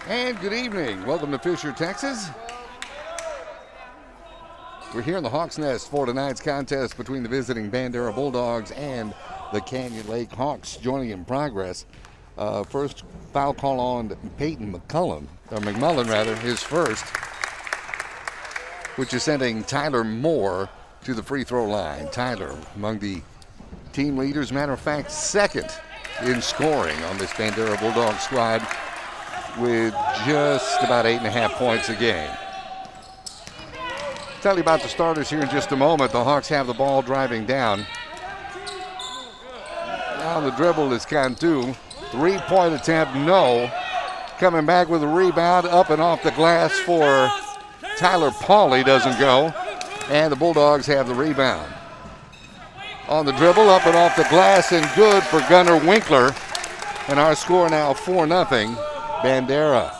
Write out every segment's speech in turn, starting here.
And good evening. Welcome to Fisher, Texas. We're here in the Hawks Nest for tonight's contest between the visiting Bandera Bulldogs and the Canyon Lake Hawks. Joining in progress. First foul call on Peyton McMullen, his first, which is sending Tyler Moore to the free throw line. Tyler, among the team leaders, matter of fact, second in scoring on this Bandera Bulldog squad with just about 8.5 points a game. Tell you about the starters here in just a moment. The Hawks have the ball driving down. Now the dribble is Cantu. Three-point attempt, no. Coming back with a rebound, up and off the glass for Tyler Pauly, doesn't go. And the Bulldogs have the rebound. On the dribble, up and off the glass, and good for Gunnar Winkler. And our score now 4-0, Bandera.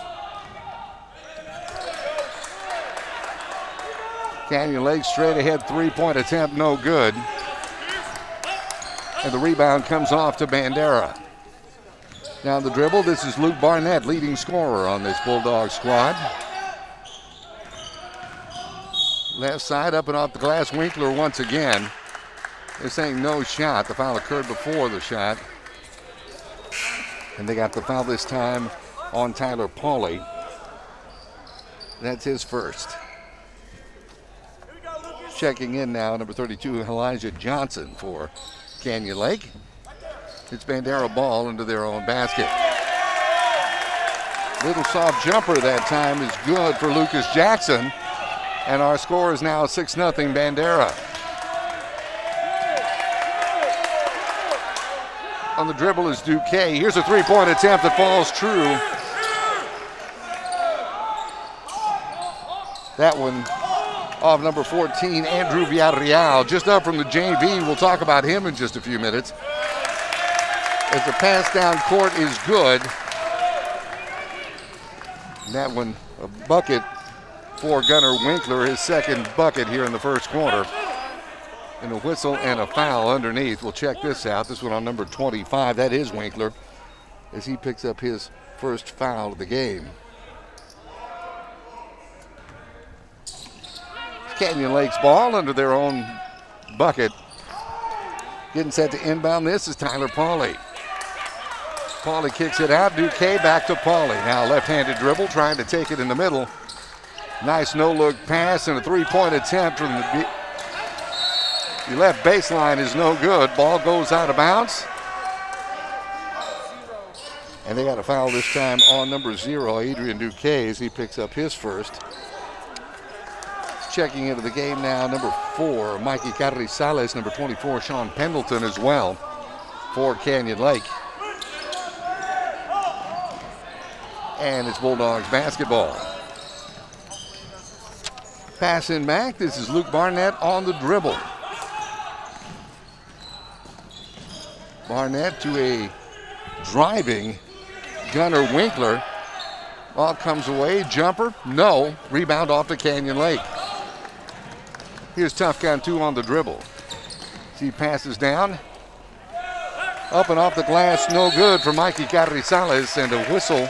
Canyon Lake straight ahead, three-point attempt, no good. And the rebound comes off to Bandera. Now the dribble, this is Luke Barnett, leading scorer on this Bulldog squad. Left side, up and off the glass, Winkler once again. They're saying no shot. The foul occurred before the shot. And they got the foul this time on Tyler Pauly. That's his first. Checking in now, number 32, Elijah Johnson for Canyon Lake. It's Bandera ball into their own basket. Little soft jumper that time is good for Lucas Jackson. And our score is now 6-0 Bandera. On the dribble is Duque. Here's a three-point attempt that falls true. That one off number 14, Andrew Villarreal, just up from the JV. We'll talk about him in just a few minutes. As the pass down court is good. And that one, a bucket for Gunnar Winkler, his second bucket here in the first quarter. And a whistle and a foul underneath. We'll check this out. This one on number 25. That is Winkler as he picks up his first foul of the game. Canyon Lake's ball under their own bucket. Getting set to inbound this is Tyler Pauly. Pauly kicks it out. Duque back to Pauly. Now left-handed dribble, trying to take it in the middle. Nice no-look pass and a three-point attempt from the left baseline is no good. Ball goes out of bounds. And they got a foul this time on number 0, Adrian Duque, as he picks up his first. Checking into the game now, number 4, Mikey Carrizales, number 24, Sean Pendleton as well for Canyon Lake. And it's Bulldogs basketball. Passing back, this is Luke Barnett on the dribble. Barnett to a driving Gunnar Winkler. Ball comes away, jumper, no. Rebound off to Canyon Lake. Here's Tough Cantu on the dribble. He passes down. Up and off the glass, no good for Mikey Carrizales, and a whistle.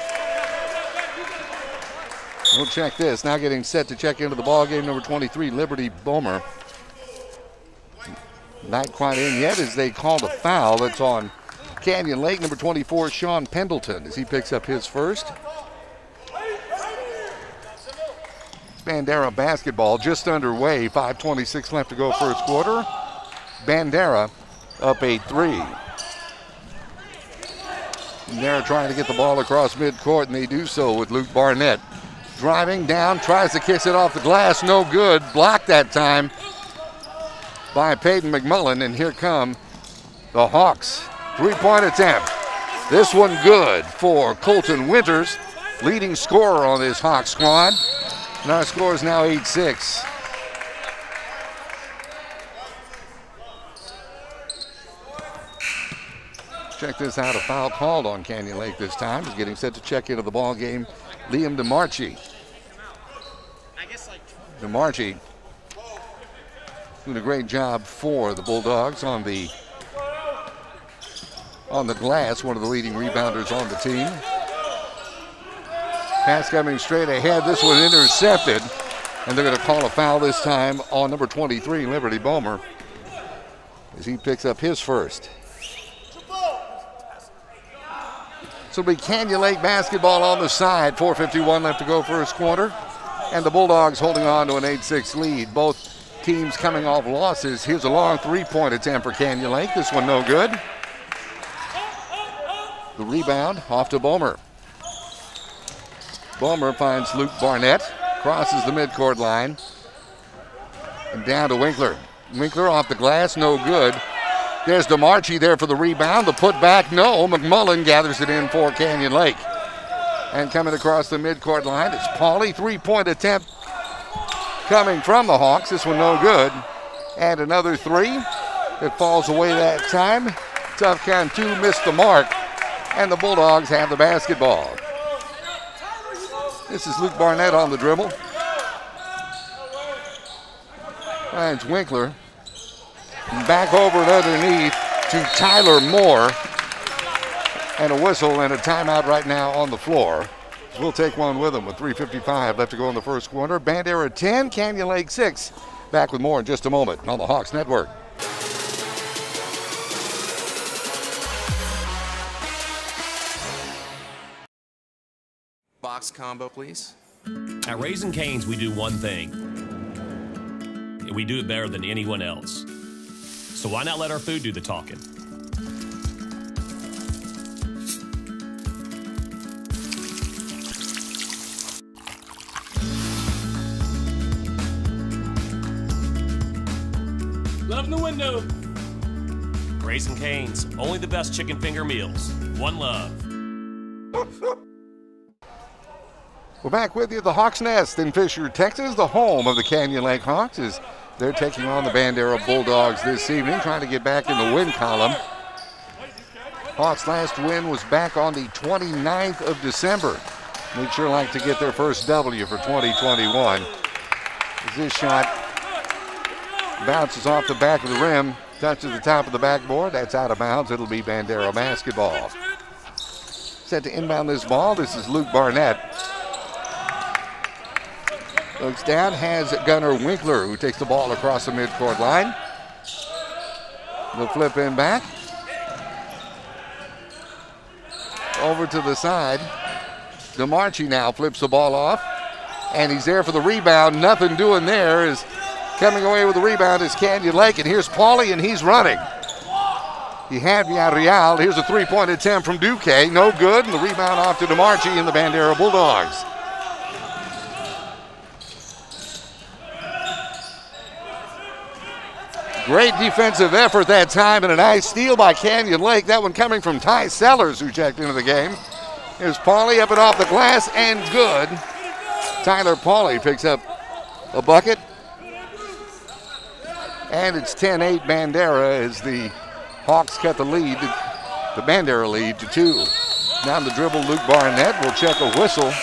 We'll check this. Now getting set to check into the ball game, number 23, Liberty Bomer. Not quite in yet as they called a foul. That's on Canyon Lake, number 24, Sean Pendleton, as he picks up his first. Bandera basketball just underway. 5:26 left to go first quarter. Bandera up 8-3. Bandera trying to get the ball across midcourt, and they do so with Luke Barnett. Driving down, tries to kick it off the glass, no good. Blocked that time by Peyton McMullen, and here come the Hawks. Three-point attempt. This one good for Colton Winters, leading scorer on this Hawks squad. And our score is now 8-6. Check this out, a foul called on Canyon Lake this time. He's getting set to check into the ball game. Liam DeMarchi. DeMarchi doing a great job for the Bulldogs on the glass, one of the leading rebounders on the team. Pass coming straight ahead. This one intercepted. And they're going to call a foul this time on number 23, Liberty Bomer, as he picks up his first. So it'll be Canyon Lake basketball on the side. 4:51 left to go first quarter. And the Bulldogs holding on to an 8-6 lead. Both teams coming off losses. Here's a long three-point attempt for Canyon Lake. This one no good. The rebound off to Bomer. Bomer finds Luke Barnett. Crosses the midcourt line. And down to Winkler. Winkler off the glass, no good. There's DeMarchi there for the rebound. The putback, no. McMullough gathers it in for Canyon Lake. And coming across the midcourt line, it's Pauly. Three-point attempt coming from the Hawks. This one no good. And another three. It falls away that time. Tough count two, missed the mark. And the Bulldogs have the basketball. This is Luke Barnett on the dribble. Finds Winkler. Back over and underneath to Tyler Moore. And a whistle and a timeout right now on the floor. We'll take one with them with 3:55 left to go in the first quarter. Bandera 10, Canyon Lake 6. Back with more in just a moment on the Hawks Network. Box combo, please. At Raising Cane's, we do one thing, and we do it better than anyone else. So why not let our food do the talking? Love in the window. Raising Cane's, only the best chicken finger meals. One love. We're back with you at the Hawks Nest in Fisher, Texas, the home of the Canyon Lake Hawks, as they're taking on the Bandera Bulldogs this evening, trying to get back in the win column. Hawks' last win was back on the 29th of December. They'd sure like to get their first W for 2021. As this shot bounces off the back of the rim, touches the top of the backboard. That's out of bounds. It'll be Bandera basketball. Set to inbound this ball. This is Luke Barnett. Looks down, has Gunnar Winkler, who takes the ball across the midcourt line. The flip in back. Over to the side. DeMarchi now flips the ball off. And he's there for the rebound. Nothing doing there. Is coming away with the rebound is Canyon Lake. And here's Pauly, and he's running. He had Villarreal. Here's a three-point attempt from Duque. No good. And the rebound off to DeMarchi and the Bandera Bulldogs. Great defensive effort that time, and a nice steal by Canyon Lake. That one coming from Ty Sellers, who checked into the game. Here's Pauly up and off the glass, and good. Tyler Pauly picks up a bucket. And it's 10-8 Bandera as the Hawks cut the lead, the Bandera lead to 2. Down the dribble, Luke Barnett will check a whistle.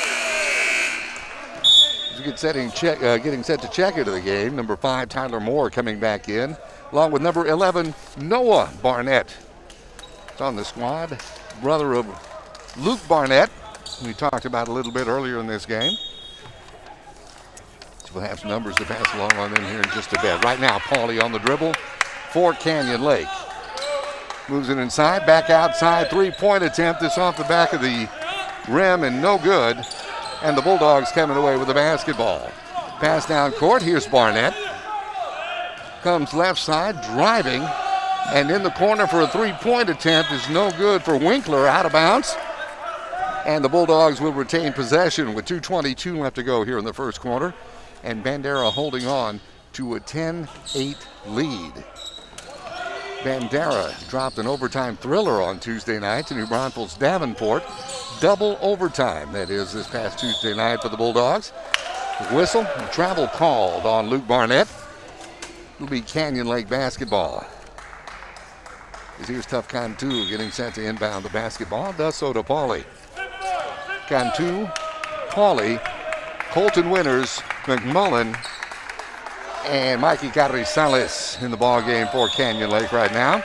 Getting set to check into the game. Number 5, Tyler Moore, coming back in, along with number 11, Noah Barnett. It's on the squad. Brother of Luke Barnett, we talked about a little bit earlier in this game. So we'll have some numbers to pass along on them here in just a bit. Right now, Pauly on the dribble for Canyon Lake. Moves it inside, back outside, three-point attempt. This off the back of the rim and no good. And the Bulldogs coming away with the basketball. Pass down court, here's Barnett. Comes left side, driving, and in the corner for a three-point attempt is no good for Winkler, out of bounds. And the Bulldogs will retain possession with 2:22 left to go here in the first quarter. And Bandera holding on to a 10-8 lead. Bandera dropped an overtime thriller on Tuesday night to New Braunfels Davenport. Double overtime, that is, this past Tuesday night for the Bulldogs. Whistle, travel called on Luke Barnett. It'll be Canyon Lake basketball. Here's Tough Cantu getting set to inbound the basketball. Does so to Pauly. Cantu, Pauly, Colton Winters, McMullough, and Mikey Carrizales in the ball game for Canyon Lake right now.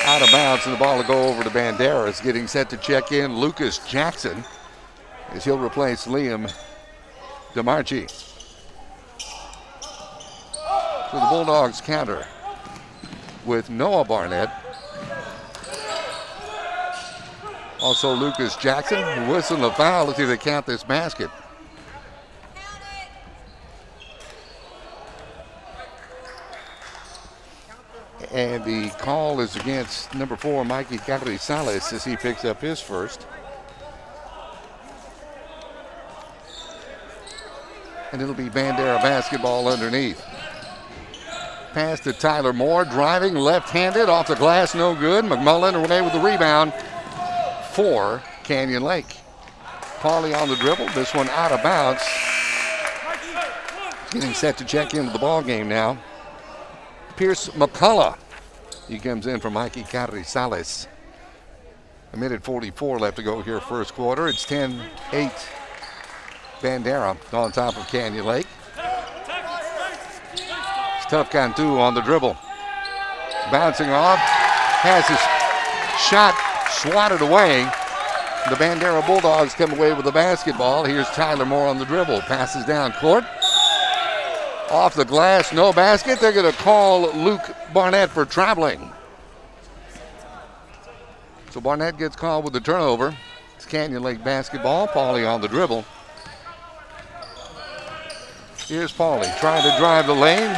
Out of bounds, and the ball will go over to Bandera. It's getting set to check in Lucas Jackson. as he'll replace Liam DeMarchi. So the Bulldogs counter with Noah Barnett. Also Lucas Jackson, who whistled a foul. Let's see if they count this basket. And the call is against number 4, Mikey Carrizales, as he picks up his first. And it'll be Bandera basketball underneath. Pass to Tyler Moore, driving left-handed off the glass, no good. McMullough away with the rebound for Canyon Lake. Pauly on the dribble, this one out of bounds. Getting set to check into the ball game now. Pierce McCullough. He comes in for Mikey Carrizales. A minute 44 left to go here first quarter. It's 10-8 Bandera on top of Canyon Lake. It's tough Cantu on the dribble. Bouncing off. Has his shot swatted away. The Bandera Bulldogs come away with the basketball. Here's Tyler Moore on the dribble. Passes down court. Off the glass, no basket. They're going to call Luke Barnett for traveling. So Barnett gets called with the turnover. It's Canyon Lake basketball. Pauly on the dribble. Here's Pauly trying to drive the lane.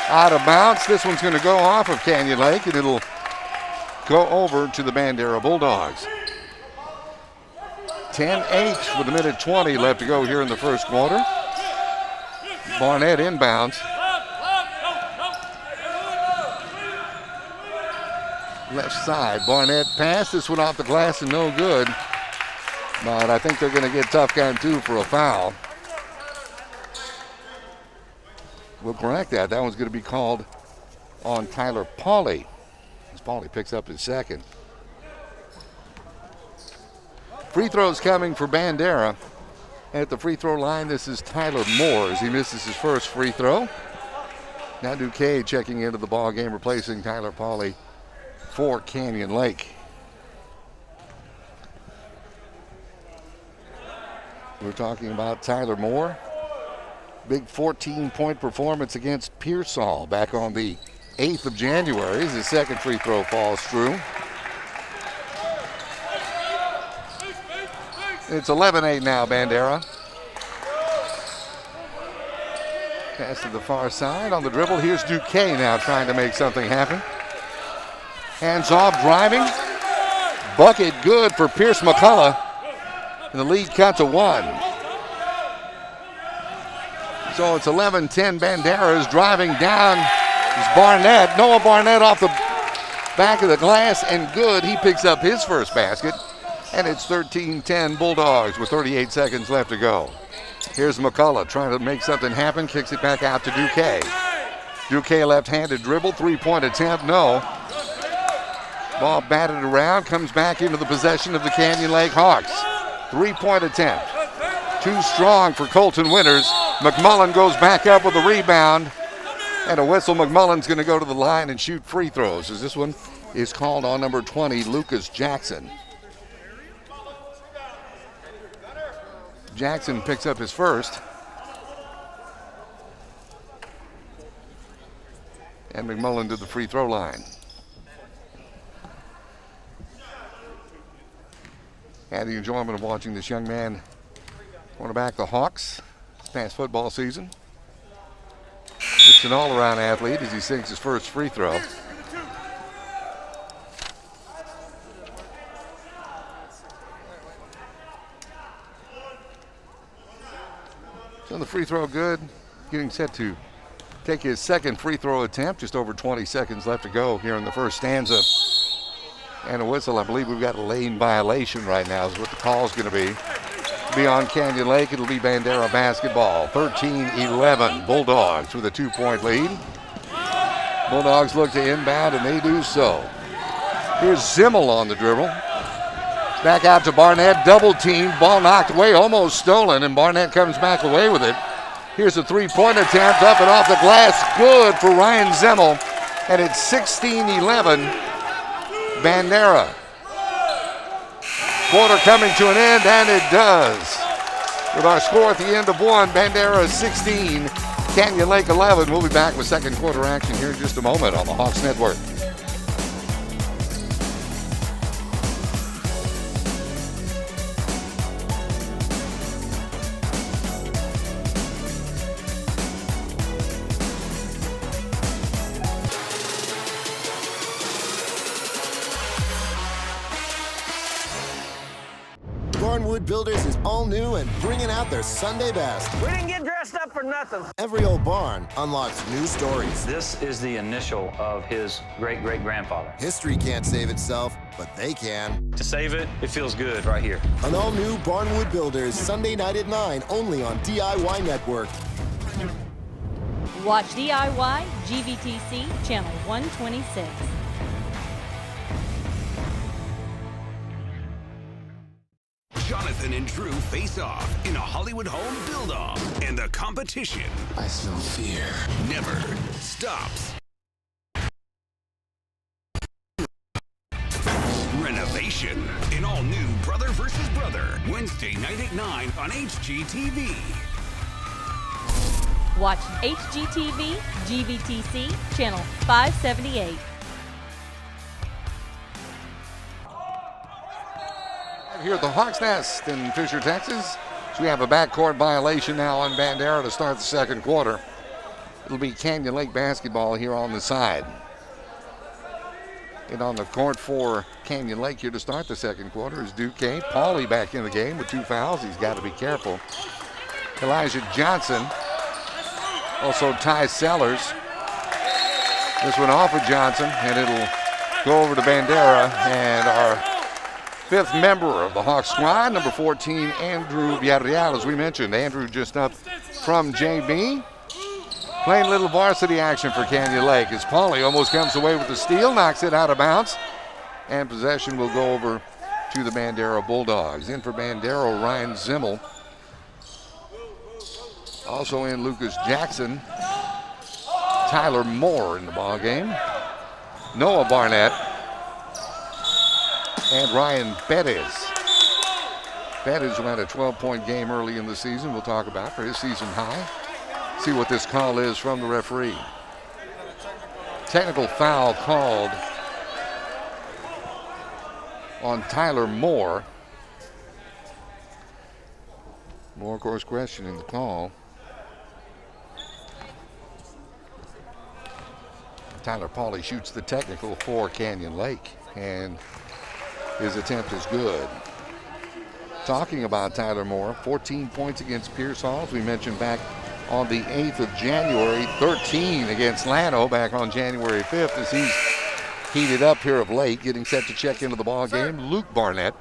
Out of bounds. This one's going to go off of Canyon Lake, and it'll go over to the Bandera Bulldogs. 10-8 with a minute 20 left to go here in the first quarter. Barnett inbounds. Left side, Barnett pass. This one off the glass and no good. But I think they're going to get tough Cantu for a foul. We'll correct that. That one's going to be called on Tyler Pauly, as Pauly picks up his second. Free throws coming for Bandera. At the free throw line, this is Tyler Moore as he misses his first free throw. Now Duque checking into the ball game, replacing Tyler Pauly for Canyon Lake. We're talking about Tyler Moore. Big 14-point performance against Pearsall back on the 8th of January as his second free throw falls through. It's 11-8 now, Bandera. Pass to the far side on the dribble. Here's Duque now trying to make something happen. Hands off, driving. Bucket good for Pierce McCullough. And the lead cut to 1. So it's 11-10. Bandera is driving down. It's Barnett. Noah Barnett off the back of the glass and good. He picks up his first basket. And it's 13-10 Bulldogs with 38 seconds left to go. Here's McCullough trying to make something happen. Kicks it back out to Duque. Duque left-handed dribble. Three-point attempt, no. Ball batted around. Comes back into the possession of the Canyon Lake Hawks. Three-point attempt. Too strong for Colton Winters. McMullough goes back up with a rebound. And a whistle. McMullen's going to go to the line and shoot free throws, as this one is called on number 20, Lucas Jackson. Jackson picks up his first. And McMullough to the free throw line. Had the enjoyment of watching this young man quarterback the Hawks this past football season. It's an all-around athlete as he sinks his first free throw. So the free throw good, getting set to take his second free throw attempt. Just over 20 seconds left to go here in the first stanza. And a whistle. I believe we've got a lane violation right now is what the call is going to be. Beyond Canyon Lake, it'll be Bandera basketball. 13-11 Bulldogs with a 2-point lead. Bulldogs look to inbound, and they do so. Here's Zimmel on the dribble. Back out to Barnett, double teamed, ball knocked away, almost stolen, and Barnett comes back away with it. Here's a three-point attempt, up and off the glass, good for Ryan Zimmel, and it's 16-11, Bandera. Quarter coming to an end, and it does. with our score at the end of one. Bandera 16, Canyon Lake 11. We'll be back with second quarter action here in just a moment on the Hawks Network. Barnwood Builders is all new and bringing out their Sunday best. We didn't get dressed up for nothing. Every old barn unlocks new stories. This is the initial of his great-great-grandfather. History can't save itself, but they can. To save it, it feels good right here. An all-new Barnwood Builders, Sunday night at 9, only on DIY Network. Watch DIY GVTC Channel 126. Jonathan and Drew face off in a Hollywood home build-off, and the competition, I smell fear, never stops. Renovation, an all-new Brother vs. Brother, Wednesday night at 9 on HGTV. Watch HGTV GVTC Channel 578. Here at the Hawks Nest in Fisher, Texas. So we have a backcourt violation now on Bandera to start the second quarter. It'll be Canyon Lake basketball here on the side. And on the court for Canyon Lake here to start the second quarter is Duque. Pauly back in the game with 2 fouls. He's got to be careful. Elijah Johnson. Also Ty Sellers. This one off of Johnson, and it'll go over to Bandera. And our fifth member of the Hawks squad, number 14, Andrew Villarreal. As we mentioned, Andrew just up from JV. Playing a little varsity action for Canyon Lake as Pauly almost comes away with the steal, knocks it out of bounds, and possession will go over to the Bandera Bulldogs. In for Bandera, Ryan Zimmel. Also in Lucas Jackson. Tyler Moore in the ball game. Noah Barnett. And Ryan Bettis. Bettis who had a 12-point game early in the season, we'll talk about for his season high. See what this call is from the referee. Technical foul called on Tyler Moore. Moore, of course, questioning the call. Tyler Pauly shoots the technical for Canyon Lake, and his attempt is good. Talking about Tyler Moore, 14 points against Pearsall, as we mentioned back on the 8th of January, 13 against Llano back on January 5th as he's heated up here of late, getting set to check into the ball game. Luke Barnett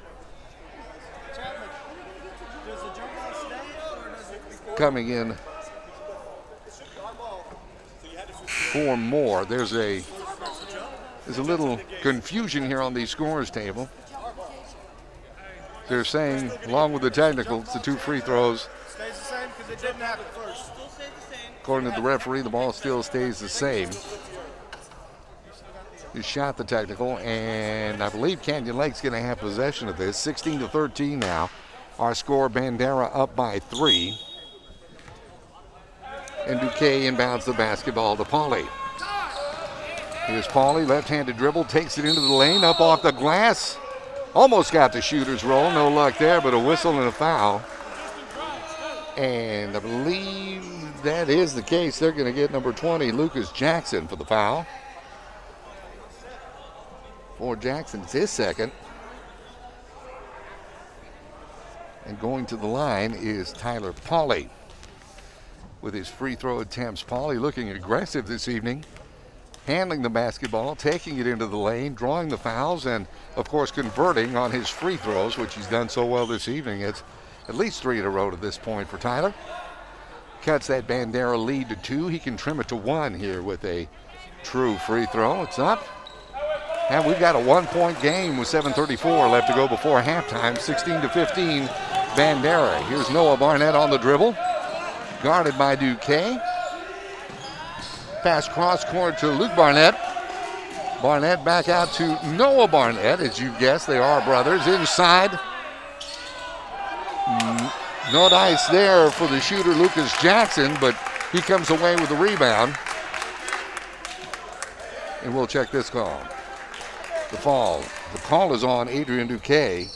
coming in for Moore. There's a little confusion here on the scorers table. They're saying, along with the technicals, the 2 free throws. Stays the same because it didn't happen first. According to the referee, the ball still stays the same. He shot the technical, and I believe Canyon Lake's going to have possession of this. 16-13 now. Our score, Bandera up by 3. And Duque inbounds the basketball to Pauly. Here's Pauly, left-handed dribble, takes it into the lane, up off the glass. Almost got the shooter's roll, no luck there, but a whistle and a foul. And I believe that is the case. They're going to get number 20, Lucas Jackson, for the foul. For Jackson, it's his second. And going to the line is Tyler Pauly with his free throw attempts. Pauly looking aggressive this evening, handling the basketball, taking it into the lane, drawing the fouls, and, of course, converting on his free throws, which he's done so well this evening. It's at least 3 in a row to this point for Tyler. Cuts that Bandera lead to 2. He can trim it to 1 here with a true free throw. It's up. And we've got a 1-point game with 7:34 left to go before halftime. 16-15, Bandera. Here's Noah Barnett on the dribble. Guarded by Duque. Pass cross court to Luke Barnett. Barnett back out to Noah Barnett. As you guessed, they are brothers. Inside. No dice there for the shooter, Lucas Jackson, but he comes away with the rebound. And we'll check this call. The fall. The call is on Adrian Duque.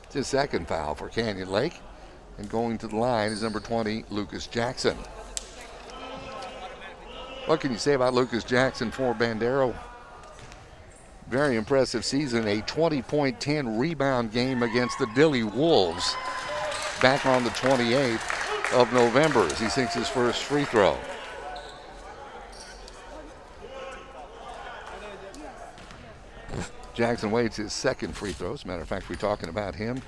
It's his second foul for Canyon Lake. And going to the line is number 20, Lucas Jackson. What can you say about Lucas Jackson for Bandera? Very impressive season. A 20-point, 10-rebound game against the Dilley Wolves back on the 28th of November as he sinks his first free throw. Jackson waits his second free throw. As a matter of fact, we're talking about him.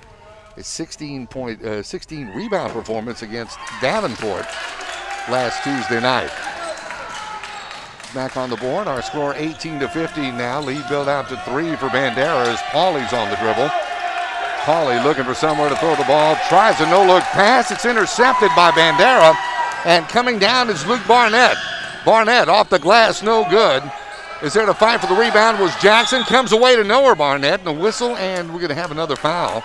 A 16 rebound performance against Davenport last Tuesday night. Back on the board, our score 18-15 now. Lead built out to 3 for Bandera as Pauley's on the dribble. Pauley looking for somewhere to throw the ball. Tries a no-look pass. It's intercepted by Bandera. And coming down is Luke Barnett. Barnett off the glass, no good. Is there to fight for the rebound was Jackson. Comes away to nowhere, Barnett. And a whistle, and we're going to have another foul.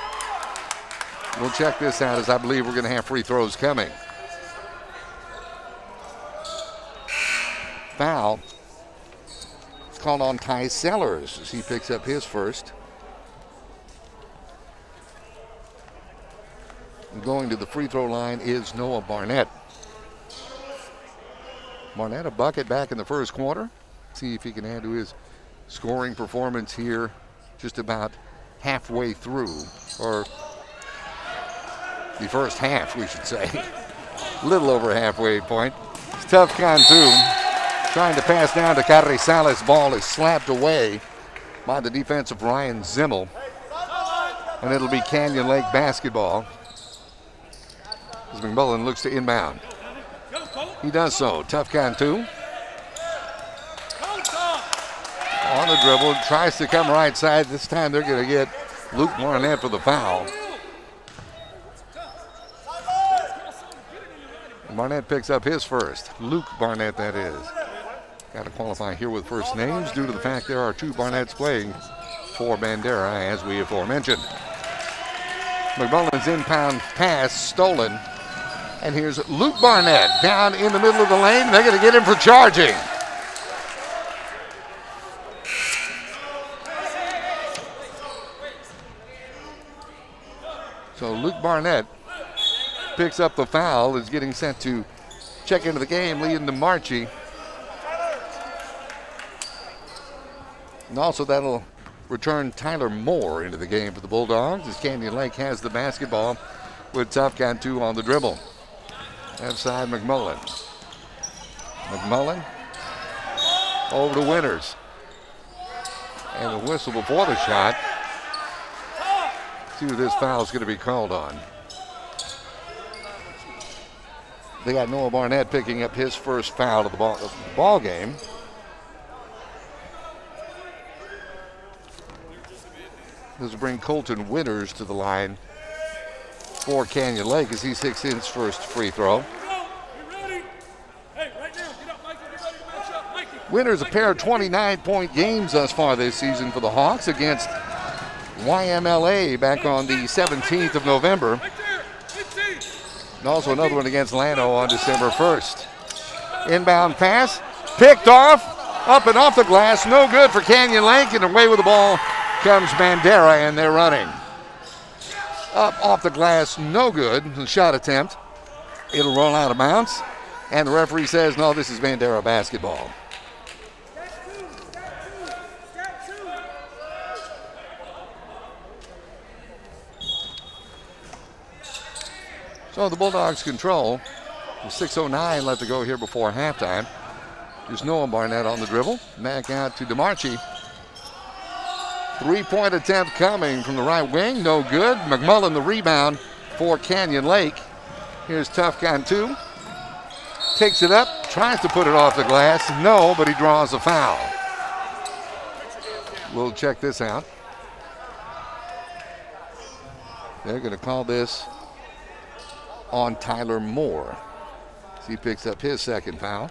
We'll check this out as I believe we're going to have free throws coming. Foul. It's called on Ty Sellers as he picks up his first. And going to the free throw line is Noah Barnett. Barnett a bucket back in the first quarter. See if he can add to his scoring performance here just about halfway through, or the first half, we should say. A little over halfway point. It's tough Cantu trying to pass down to Carrizales. Ball is slapped away by the defensive Ryan Zimmel. And it'll be Canyon Lake basketball as McMullen looks to inbound. He does so. Tough Cantu on the dribble, tries to come right side. This time they're going to get Luke Barnett for the foul. Barnett picks up his first. Luke Barnett, that is. Got to qualify here with first names due to the fact there are 2 Barnetts playing for Bandera, as we aforementioned. McMullen's inbound pass stolen. And here's Luke Barnett down in the middle of the lane. They're going to get him for charging. So Luke Barnett picks up the foul, is getting sent to check into the game, leading to Marchie. And also that'll return Tyler Moore into the game for the Bulldogs as Canyon Lake has the basketball with Tough Cantu on the dribble. Outside McMullen. McMullen over to Winters. And a whistle before the shot. See who this foul is going to be called on. They got Noah Barnett picking up his first foul of the ball game. This will bring Colton Winters to the line for Canyon Lake as he sinks his first free throw. Winters a pair of 29-point games thus far this season for the Hawks against YMLA back on the 17th of November. And also another one against Llano on December 1st. Inbound pass, picked off, up and off the glass, no good for Canyon Lake, and away with the ball comes Bandera, and they're running. Up off the glass, no good, the shot attempt. It'll roll out of bounds, and the referee says, no, this is Bandera basketball. So the Bulldogs control. With 6:09 left to go here before halftime. There's Noah Barnett on the dribble. Back out to DeMarchi. 3-point attempt coming from the right wing. No good. McMullen the rebound for Canyon Lake. Here's Tough Cantu. Takes it up. Tries to put it off the glass. No, but he draws a foul. We'll check this out. They're going to call this on Tyler Moore. He picks up his second foul.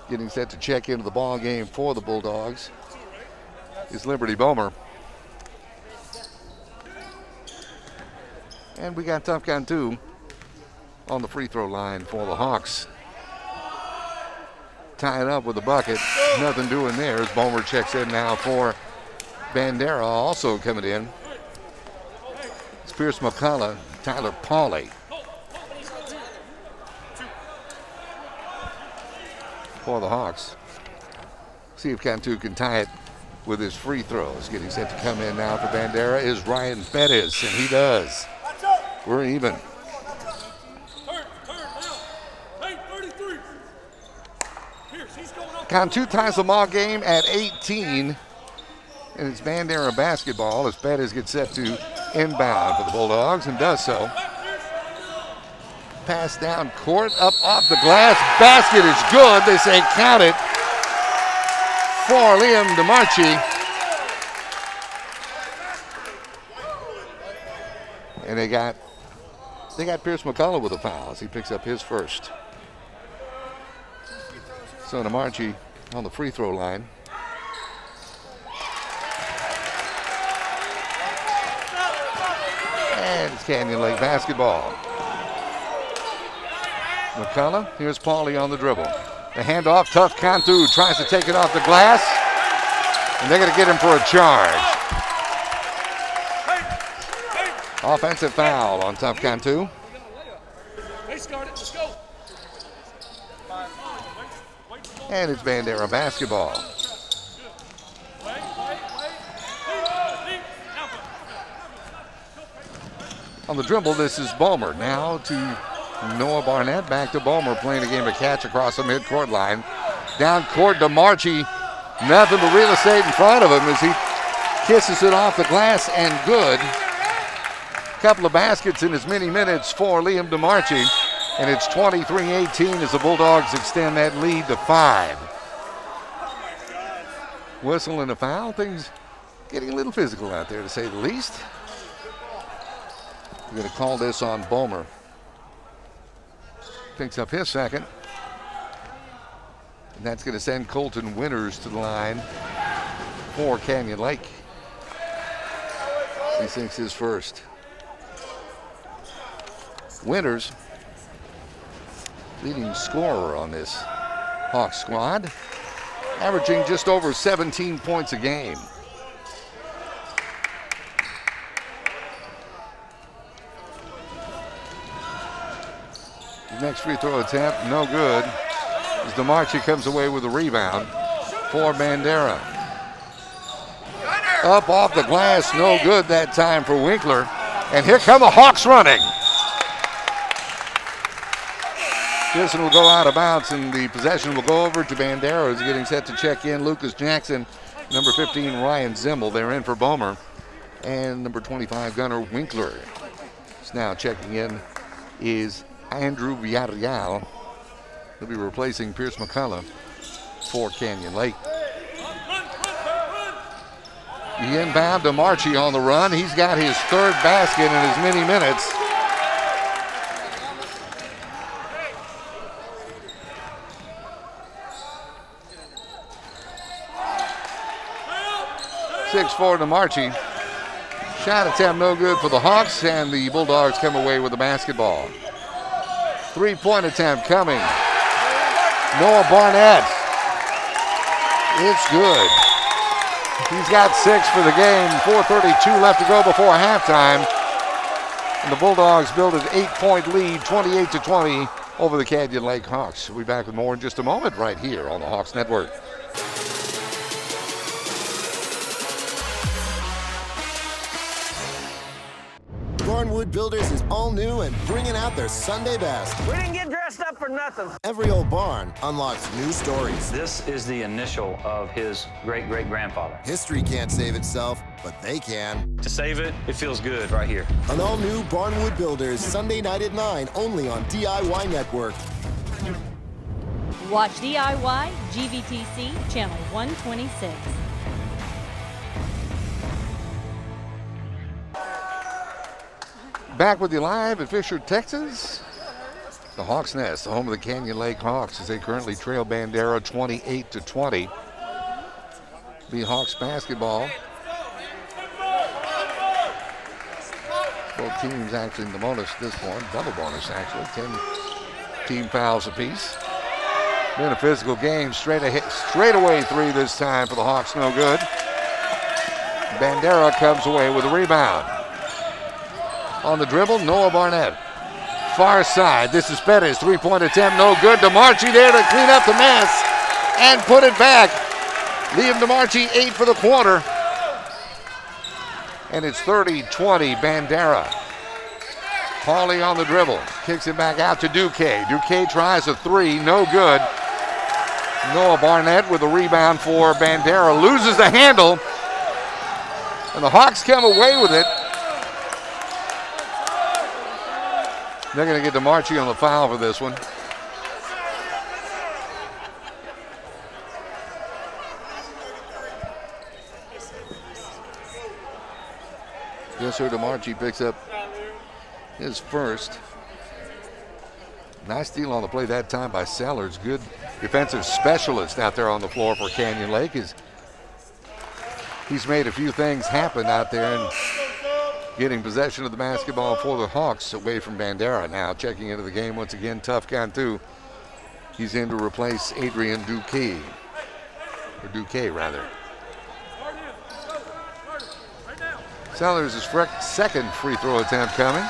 Getting set to check into the ball game for the Bulldogs is Liberty Bomer. And we got Tough Gun 2 on the free throw line for the Hawks. Tied up with a bucket. Nothing doing there as Bomer checks in now for Bandera. Also coming in, it's Pierce McCullough, Tyler Pauly for the Hawks. See if Cantu can tie it with his free throws. Getting set to come in now for Bandera is Ryan Bettis, and he does. We're even. Cantu ties the ball game at 18, and it's Bandera basketball as Bettis gets set to inbound for the Bulldogs and does so. Pass down court, up off the glass. Basket is good. They say count it for Liam DeMarchi. And they got Pierce McCullough with a foul as he picks up his first. So DeMarchi on the free throw line. And it's Canyon Lake basketball. McCullough, here's Pauly on the dribble. The handoff, tough Cantu tries to take it off the glass. And they're going to get him for a charge. Offensive foul on Tough Cantu. And it's Bandera basketball. On the dribble, this is Bomer. Now to Noah Barnett, back to Bomer, playing a game of catch across the midcourt line. Down court to Marchi. Nothing but real estate in front of him as he kisses it off the glass and good. Couple of baskets in as many minutes for Liam DeMarchi. And it's 23-18 as the Bulldogs extend that lead to 5. Whistle and a foul. Things getting a little physical out there, to say the least. We're going to call this on Bomer. Picks up his second. And that's going to send Colton Winters to the line for Canyon Lake. He sinks his first. Winters, leading scorer on this Hawks squad, averaging just over 17 points a game. His next free throw attempt, no good, as DeMarchi comes away with a rebound for Bandera. Up off the glass, no good that time for Winkler. And here come the Hawks running. This one will go out of bounds, and the possession will go over to Bandera, who's getting set to check in. Lucas Jackson, number 15, Ryan Zimmel. They're in for Bomer. And number 25, Gunnar Winkler. So now checking in is Andrew Villarreal. He'll be replacing Pierce McCullough for Canyon Lake. The inbound to Marchi on the run. He's got his third basket in as many minutes. .6 to Marchi. Shot attempt no good for the Hawks, and the Bulldogs come away with the basketball. Three-point attempt coming. Noah Barnett. It's good. He's got 6 for the game. 4:32 left to go before halftime. And the Bulldogs build an 8-point lead, 28-20 over the Canyon Lake Hawks. We'll be back with more in just a moment right here on the Hawks Network. Barnwood Builders is all new and bringing out their Sunday best. We didn't get dressed up for nothing. Every old barn unlocks new stories. This is the initial of his great-great-grandfather. History can't save itself, but they can. To save it, it feels good right here. An all-new Barnwood Builders, Sunday night at 9, only on DIY Network. Watch DIY GVTC Channel 126. Back with you live at Fisher, Texas. The Hawks Nest, the home of the Canyon Lake Hawks, as they currently trail Bandera 28-20. The Hawks basketball. Both teams actually in the bonus at this point. Double bonus, actually. 10 team fouls apiece. Been a physical game. Straight away three this time for the Hawks. No good. Bandera comes away with a rebound. On the dribble, Noah Barnett. Far side. This is Pettis. Three-point attempt. No good. DeMarchi there to clean up the mess and put it back. Liam DeMarchi, 8 for the quarter. And it's 30-20 Bandera. Pauly on the dribble. Kicks it back out to Duque. Duque tries a three. No good. Noah Barnett with a rebound for Bandera. Loses the handle. And the Hawks come away with it. They're going to get DeMarchi on the foul for this one. Yes, sir, DeMarchi picks up his first. Nice steal on the play that time by Sellers. Good defensive specialist out there on the floor for Canyon Lake. He's made a few things happen out there and getting possession of the basketball for the Hawks away from Bandera. Now checking into the game once again, Tough Cantu. He's in to replace Adrian Duque, or Duque rather. Sellers' second free throw attempt coming.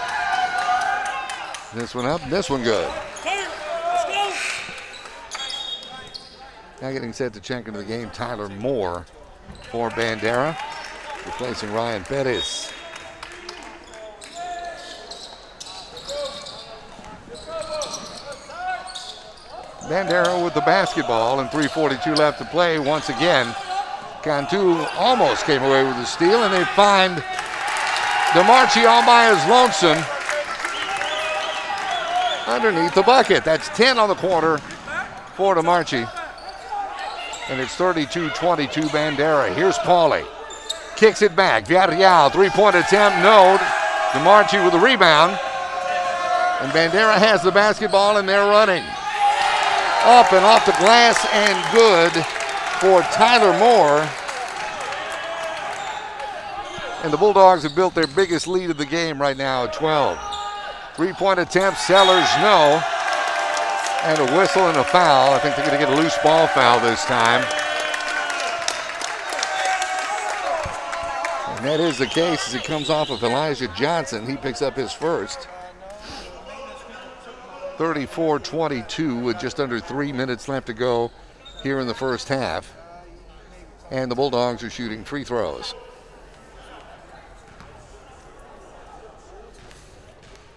This one up, this one good. Now getting set to check into the game, Tyler Moore for Bandera, replacing Ryan Pettis. Bandera with the basketball and 3:42 left to play once again. Cantu almost came away with the steal, and they find DeMarchi all by his lonesome underneath the bucket. That's 10 on the quarter for DeMarchi. And it's 32-22 Bandera. Here's Pauly. Kicks it back. Villarreal, three-point attempt, no. DeMarchi with the rebound. And Bandera has the basketball, and they're running. Up and off the glass, and good for Tyler Moore. And the Bulldogs have built their biggest lead of the game right now at 12. Three-point attempt, Sellers, no. And a whistle and a foul. I think they're going to get a loose ball foul this time. And that is the case as it comes off of Elijah Johnson. He picks up his first. 34-22 with just under 3 minutes left to go here in the first half. And the Bulldogs are shooting free throws.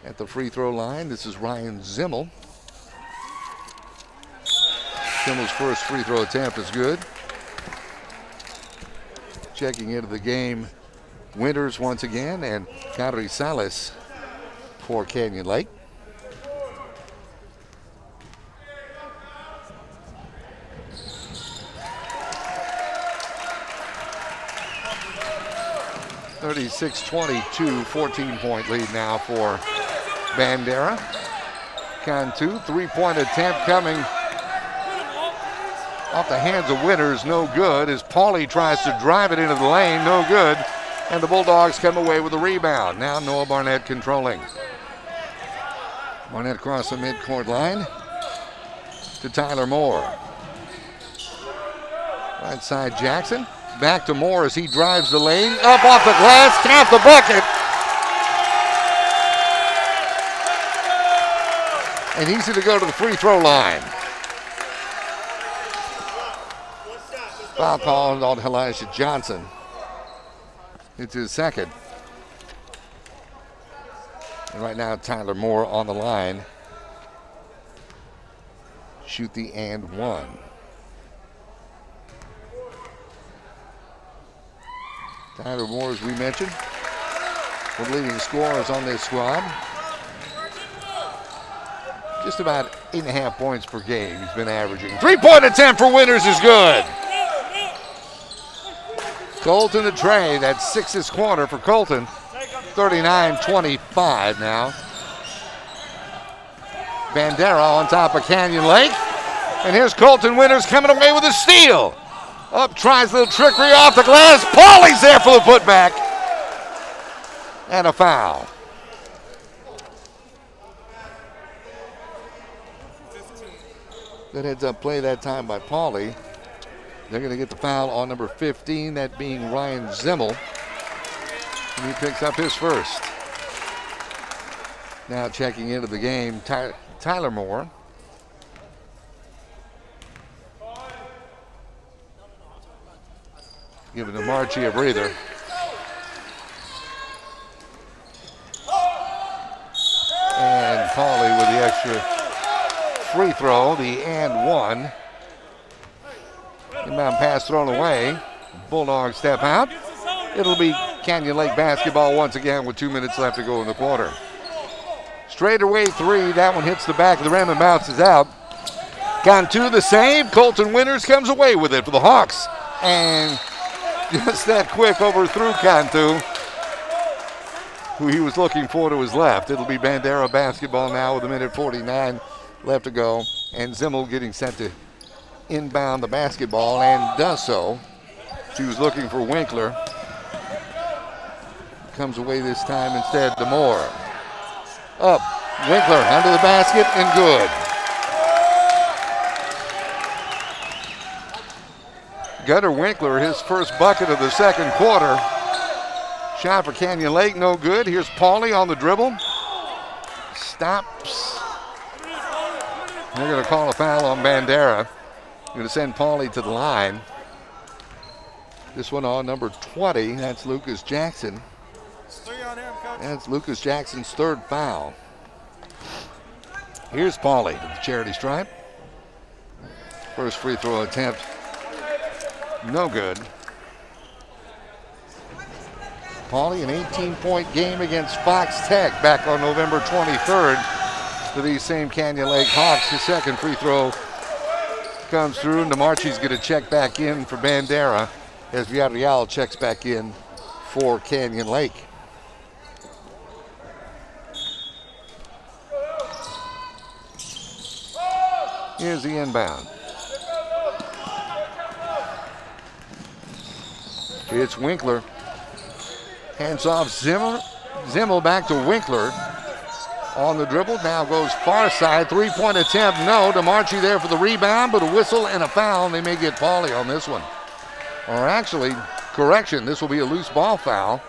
At the free throw line, this is Ryan Zimmel. Zimmel's first free throw attempt is good. Checking into the game, Winters once again, and Carrizales for Canyon Lake. (36-22), 14-point lead now for Bandera. Cantu, three-point attempt coming off the hands of Winters, no good, as Pauly tries to drive it into the lane, no good, and the Bulldogs come away with a rebound. Now Noah Barnett controlling. Barnett across the midcourt line to Tyler Moore. Right side Jackson, back to Moore as he drives the lane, up off the glass, count the bucket. And he's going to go to the free throw line. Foul call on Elijah Johnson. It's his second. And right now, Tyler Moore on the line. Shoot the and one. Tyler Moore, as we mentioned, the leading scorers on this squad. Just about 8.5 points per game he's been averaging. Three-point attempt for Winters is good. Colton to Trey, that's sixth this quarter for Colton. 39-25 now. Bandera on top of Canyon Lake. And here's Colton Winters coming away with a steal. Up, tries a little trickery off the glass. Pauly's there for the putback. And a foul. Good heads-up play that time by Pauly. They're going to get the foul on number 15, that being Ryan Zimmel. And he picks up his first. Now checking into the game, Tyler Moore. Giving DeMarchi a breather. And Pauly with the extra free throw, the and one. Inbound pass thrown away. Bulldogs step out. It'll be Canyon Lake basketball once again with 2 minutes left to go in the quarter. Straightaway three. That one hits the back of the rim and bounces out. Cantu the save. Colton Winters comes away with it for the Hawks. And just that quick overthrew Cantu, who he was looking for to his left. It'll be Bandera basketball now with 1:49 left to go. And Zimmel getting set to inbound the basketball and does so. She was looking for Winkler. Comes away this time instead to Moore. Up. Winkler under the basket and good. Gunnar Winkler, his first bucket of the second quarter. Shot for Canyon Lake, no good. Here's Pauly on the dribble. Stops. They're going to call a foul on Bandera. Going to send Pauly to the line. This one on number 20. That's Lucas Jackson. It's 3 on him, Coach. That's Lucas Jackson's third foul. Here's Pauly to the charity stripe. First free throw attempt. No good. Pauly, an 18-point game against Fox Tech back on November 23rd for these same Canyon Lake Hawks. His second free throw comes through, and DeMarchi's going to check back in for Bandera as Villarreal checks back in for Canyon Lake. Here's the inbound. It's Winkler. Hands off Zimmel back to Winkler. On the dribble, now goes far side. Three-point attempt, no. DeMarchi there for the rebound, but a whistle and a foul, and they may get Pauly on this one. Or actually, correction, this will be a loose ball foul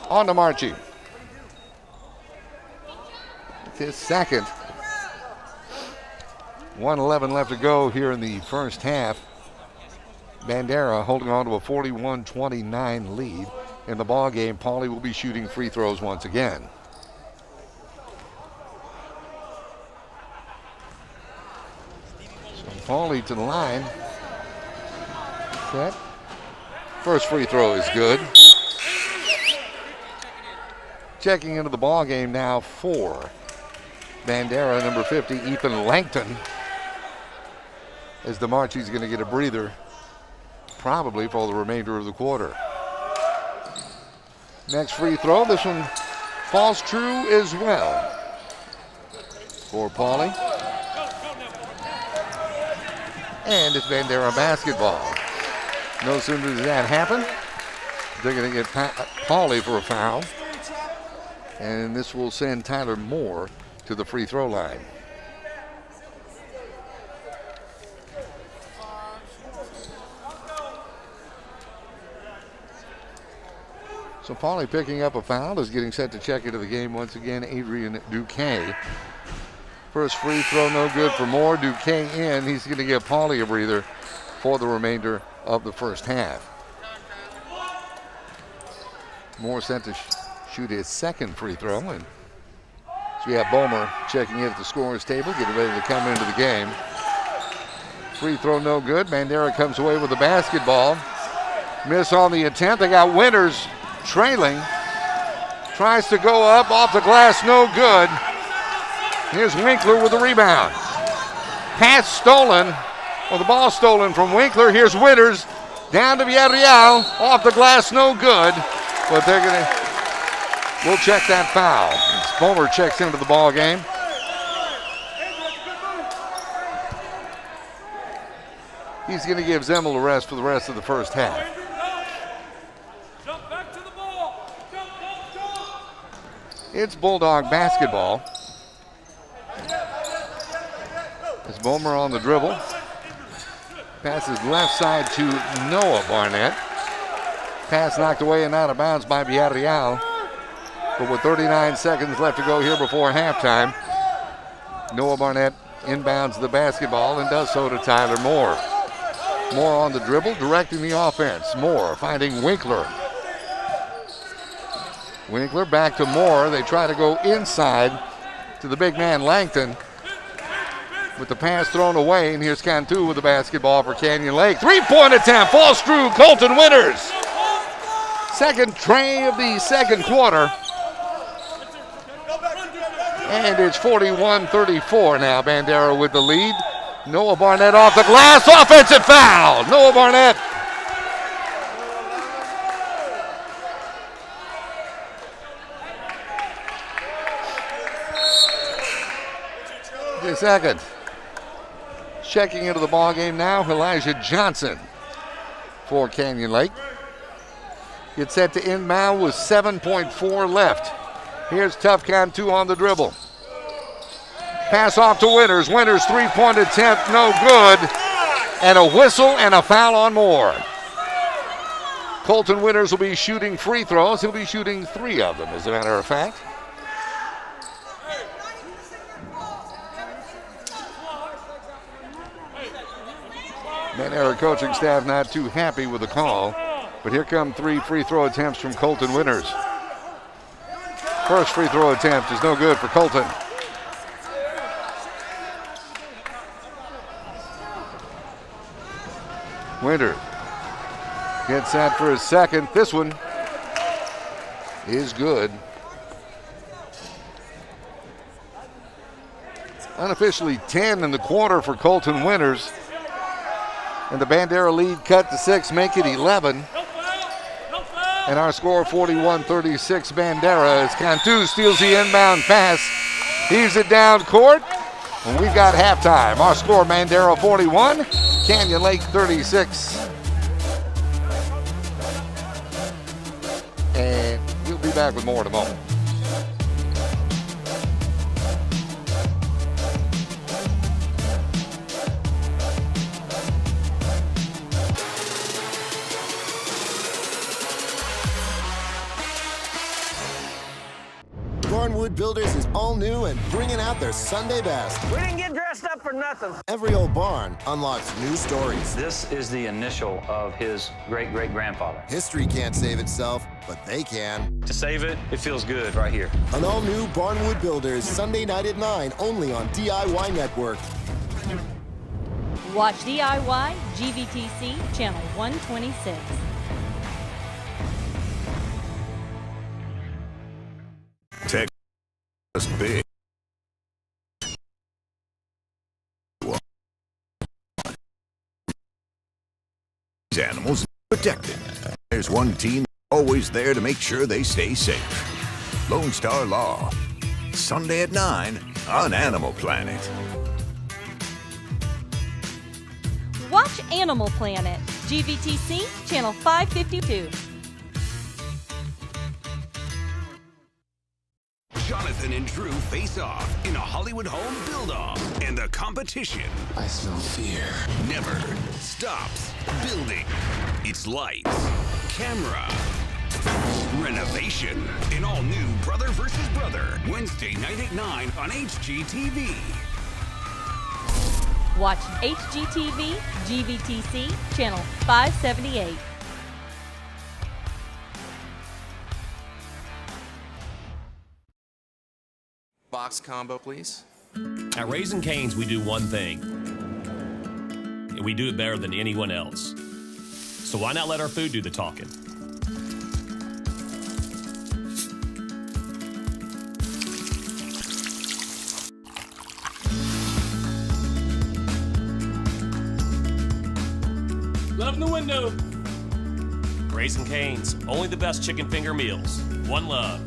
on DeMarchi. His second. 1:11 left to go here in the first half. Bandera holding on to a 41-29 lead in the ball game. Pauly will be shooting free throws once again. So Pauly to the line. Set. First free throw is good. Checking into the ball game now for Bandera, number 50, Ethan Langton. As DeMarchi's going to get a breather probably for the remainder of the quarter. Next free throw, this one falls true as well for Pauly. And it's Bandera basketball. No sooner does that happen, they're going to get Pauly for a foul. And this will send Tyler Moore to the free throw line. So Pauly picking up a foul, is getting set to check into the game once again. Adrian Duquesne. First free throw no good for Moore. Duquesne in. He's going to give Pauly a breather for the remainder of the first half. Moore set to shoot his second free throw. And so we have Bomer checking in at the scorer's table, getting ready to come into the game. Free throw no good. Bandera comes away with the basketball. Miss on the attempt. They got Winters trailing. Tries to go up off the glass, no good. Here's Winkler with the rebound. Pass stolen, or the ball stolen from Winkler. Here's Winters down to Villarreal, off the glass, no good. But they're gonna, we'll check that foul. Bomer checks into the ball game. He's gonna give Zimmel a rest for the rest of the first half. It's Bulldog basketball. It's Bomer on the dribble. Passes left side to Noah Barnett. Pass knocked away and out of bounds by Villarreal. But with 39 seconds left to go here before halftime, Noah Barnett inbounds the basketball and does so to Tyler Moore. Moore on the dribble, directing the offense. Moore finding Winkler. Winkler back to Moore. They try to go inside to the big man Langton. With the pass thrown away, and here's Cantu with the basketball for Canyon Lake. Three-point attempt, falls through. Colton Winters. Second tray of the second quarter. And it's 41-34 now. Bandera with the lead. Noah Barnett off the glass. Offensive foul. Noah Barnett. The second. Checking into the ball game now, Elijah Johnson for Canyon Lake. Gets set to inbound with 7.4 left. Here's Tough Cantu on the dribble. Pass off to Winters. Winters three-point attempt, no good. And a whistle and a foul on Moore. Colton Winters will be shooting free throws. He'll be shooting 3 of them, as a matter of fact. Bandera coaching staff not too happy with the call, but here come 3 free throw attempts from Colton Winters. First free throw attempt is no good for Colton. Winters gets set for his second. This one is good. Unofficially 10 in the quarter for Colton Winters. And the Bandera lead cut to 6, make it 11. And our score 41-36 Bandera as Cantu steals the inbound pass. Heaves it down court. And we've got halftime. Our score Bandera 41, Canyon Lake 36. And we'll be back with more in a moment. Wood Builders is all new and bringing out their Sunday best. We didn't get dressed up for nothing. Every old barn unlocks new stories. This is the initial of his great-great-grandfather. History can't save itself, but they can. To save it, it feels good right here. An all-new Barnwood Builders, Sunday night at 9, only on DIY Network. Watch DIY GVTC Channel 126. Tech is big. These animals are protected. There's one team always there to make sure they stay safe. Lone Star Law. Sunday at 9 on Animal Planet. Watch Animal Planet, GVTC, Channel 552. Jonathan and Drew face off in a Hollywood home build-off, and the competition, I smell fear, never stops building. It's lights, camera, renovation. An all-new Brother vs. Brother, Wednesday night at 9 on HGTV. Watch HGTV, GVTC, Channel 578. Box combo, please. At Raising Cane's, we do one thing, and we do it better than anyone else. So why not let our food do the talking? Love in the window. Raising Cane's, only the best chicken finger meals. One love.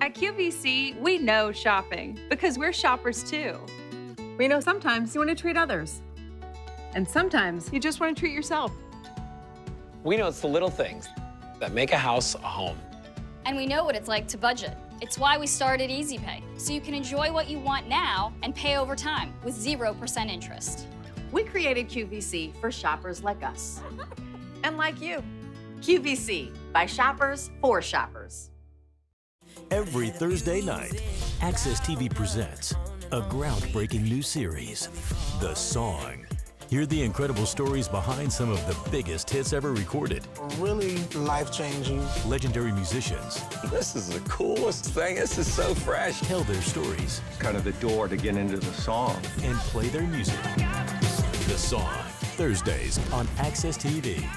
At QVC, we know shopping because we're shoppers too. We know sometimes you want to treat others, and sometimes you just want to treat yourself. We know it's the little things that make a house a home. And we know what it's like to budget. It's why we started Easy Pay, so you can enjoy what you want now and pay over time with 0% interest. We created QVC for shoppers like us. And like you. QVC, by shoppers for shoppers. Every Thursday night, Access TV presents a groundbreaking new series, The Song. Hear the incredible stories behind some of the biggest hits ever recorded. Really life-changing. Legendary musicians. This is the coolest thing. This is so fresh. Tell their stories. It's kind of the door to get into the song. And play their music. The Song, Thursdays on Access TV.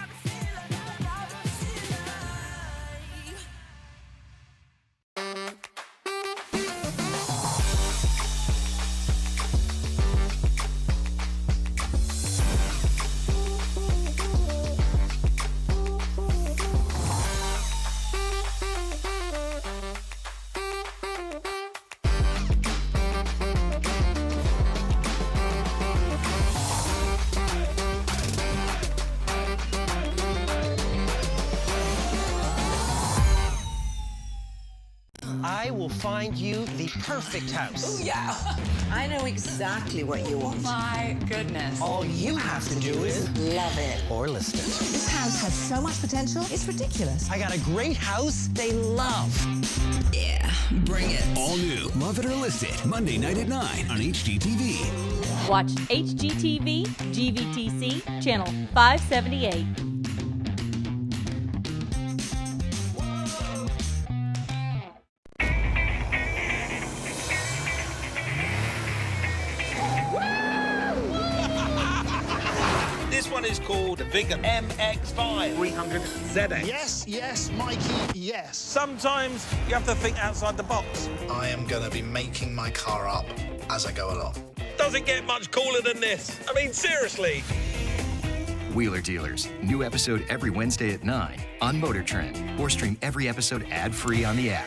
I will find you the perfect house. Ooh, yeah. I know exactly what you want. My goodness. All you have to do is love it. Or list it. This house has so much potential, it's ridiculous. I got a great house they love. Yeah, bring it. All new Love It or List It, Monday night at 9 on HGTV. Watch HGTV, GVTC, channel 578. This one is called the Vigor MX-5 300 ZX. Yes, yes, Mikey, yes. Sometimes you have to think outside the box. I am going to be making my car up as I go along. Doesn't get much cooler than this. I mean, seriously. Wheeler Dealers. New episode every Wednesday at 9 on Motor Trend. Or stream every episode ad-free on the app.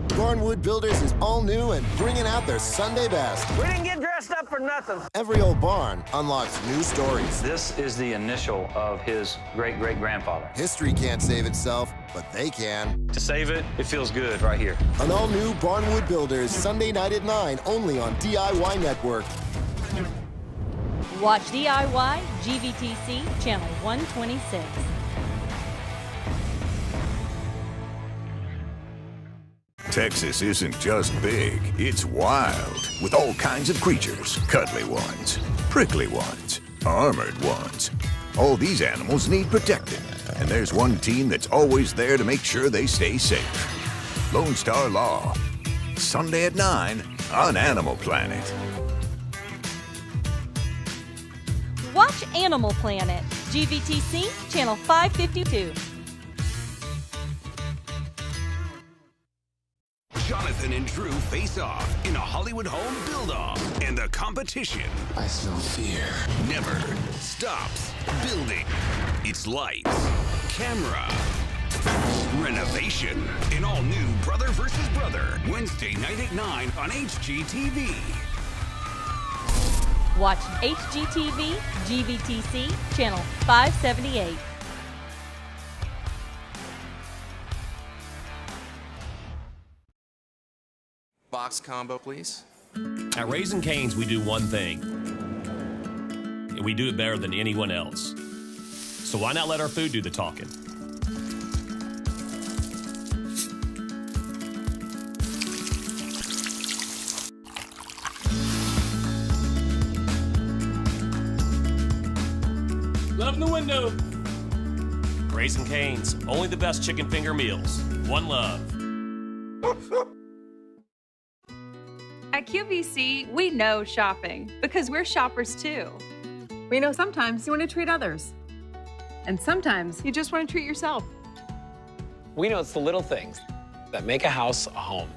Barnwood Builders is all new and bringing out their Sunday best. We didn't get dressed up for nothing. Every old barn unlocks new stories. This is the initial of his great-great-grandfather. History can't save itself, but they can. To save it, it feels good right here. An all-new Barnwood Builders, Sunday night at 9, only on DIY Network. Watch DIY GVTC, channel 126. Texas isn't just big, it's wild, with all kinds of creatures. Cuddly ones, prickly ones, armored ones. All these animals need protecting, and there's one team that's always there to make sure they stay safe. Lone Star Law, Sunday at 9 on Animal Planet. Watch Animal Planet, GVTC, channel 552. Jonathan and Drew face off in a Hollywood home build-off, and the competition, I smell fear, never stops building. It's lights, camera, renovation. An all-new Brother vs. Brother, Wednesday night at 9 on HGTV. Watch HGTV, GVTC, channel 578. Box combo, please. At Raising Cane's, we do one thing, and we do it better than anyone else. So why not let our food do the talking? Love the window. Raising Cane's, only the best chicken finger meals. One love. At QVC, we know shopping because we're shoppers too. We know sometimes you want to treat others. And sometimes you just want to treat yourself. We know it's the little things that make a house a home.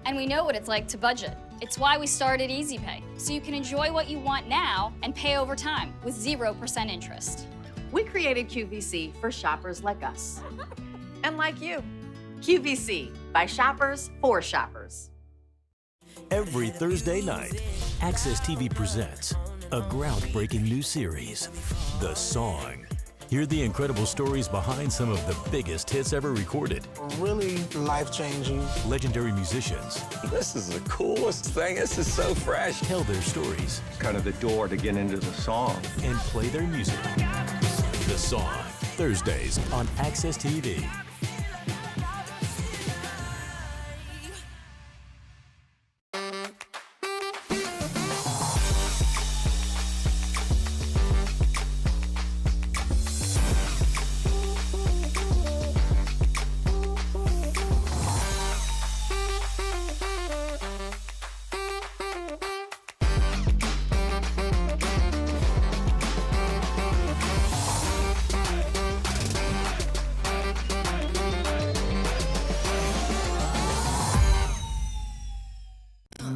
And we know what it's like to budget. It's why we started Easy Pay, so you can enjoy what you want now and pay over time with 0% interest. We created QVC for shoppers like us. And like you. QVC, by shoppers for shoppers. Every Thursday night, Access TV presents a groundbreaking new series, The Song. Hear the incredible stories behind some of the biggest hits ever recorded. Really life-changing. Legendary musicians. This is the coolest thing. This is so fresh. Tell their stories. It's kind of the door to get into the song. And play their music. The Song, Thursdays on Access TV.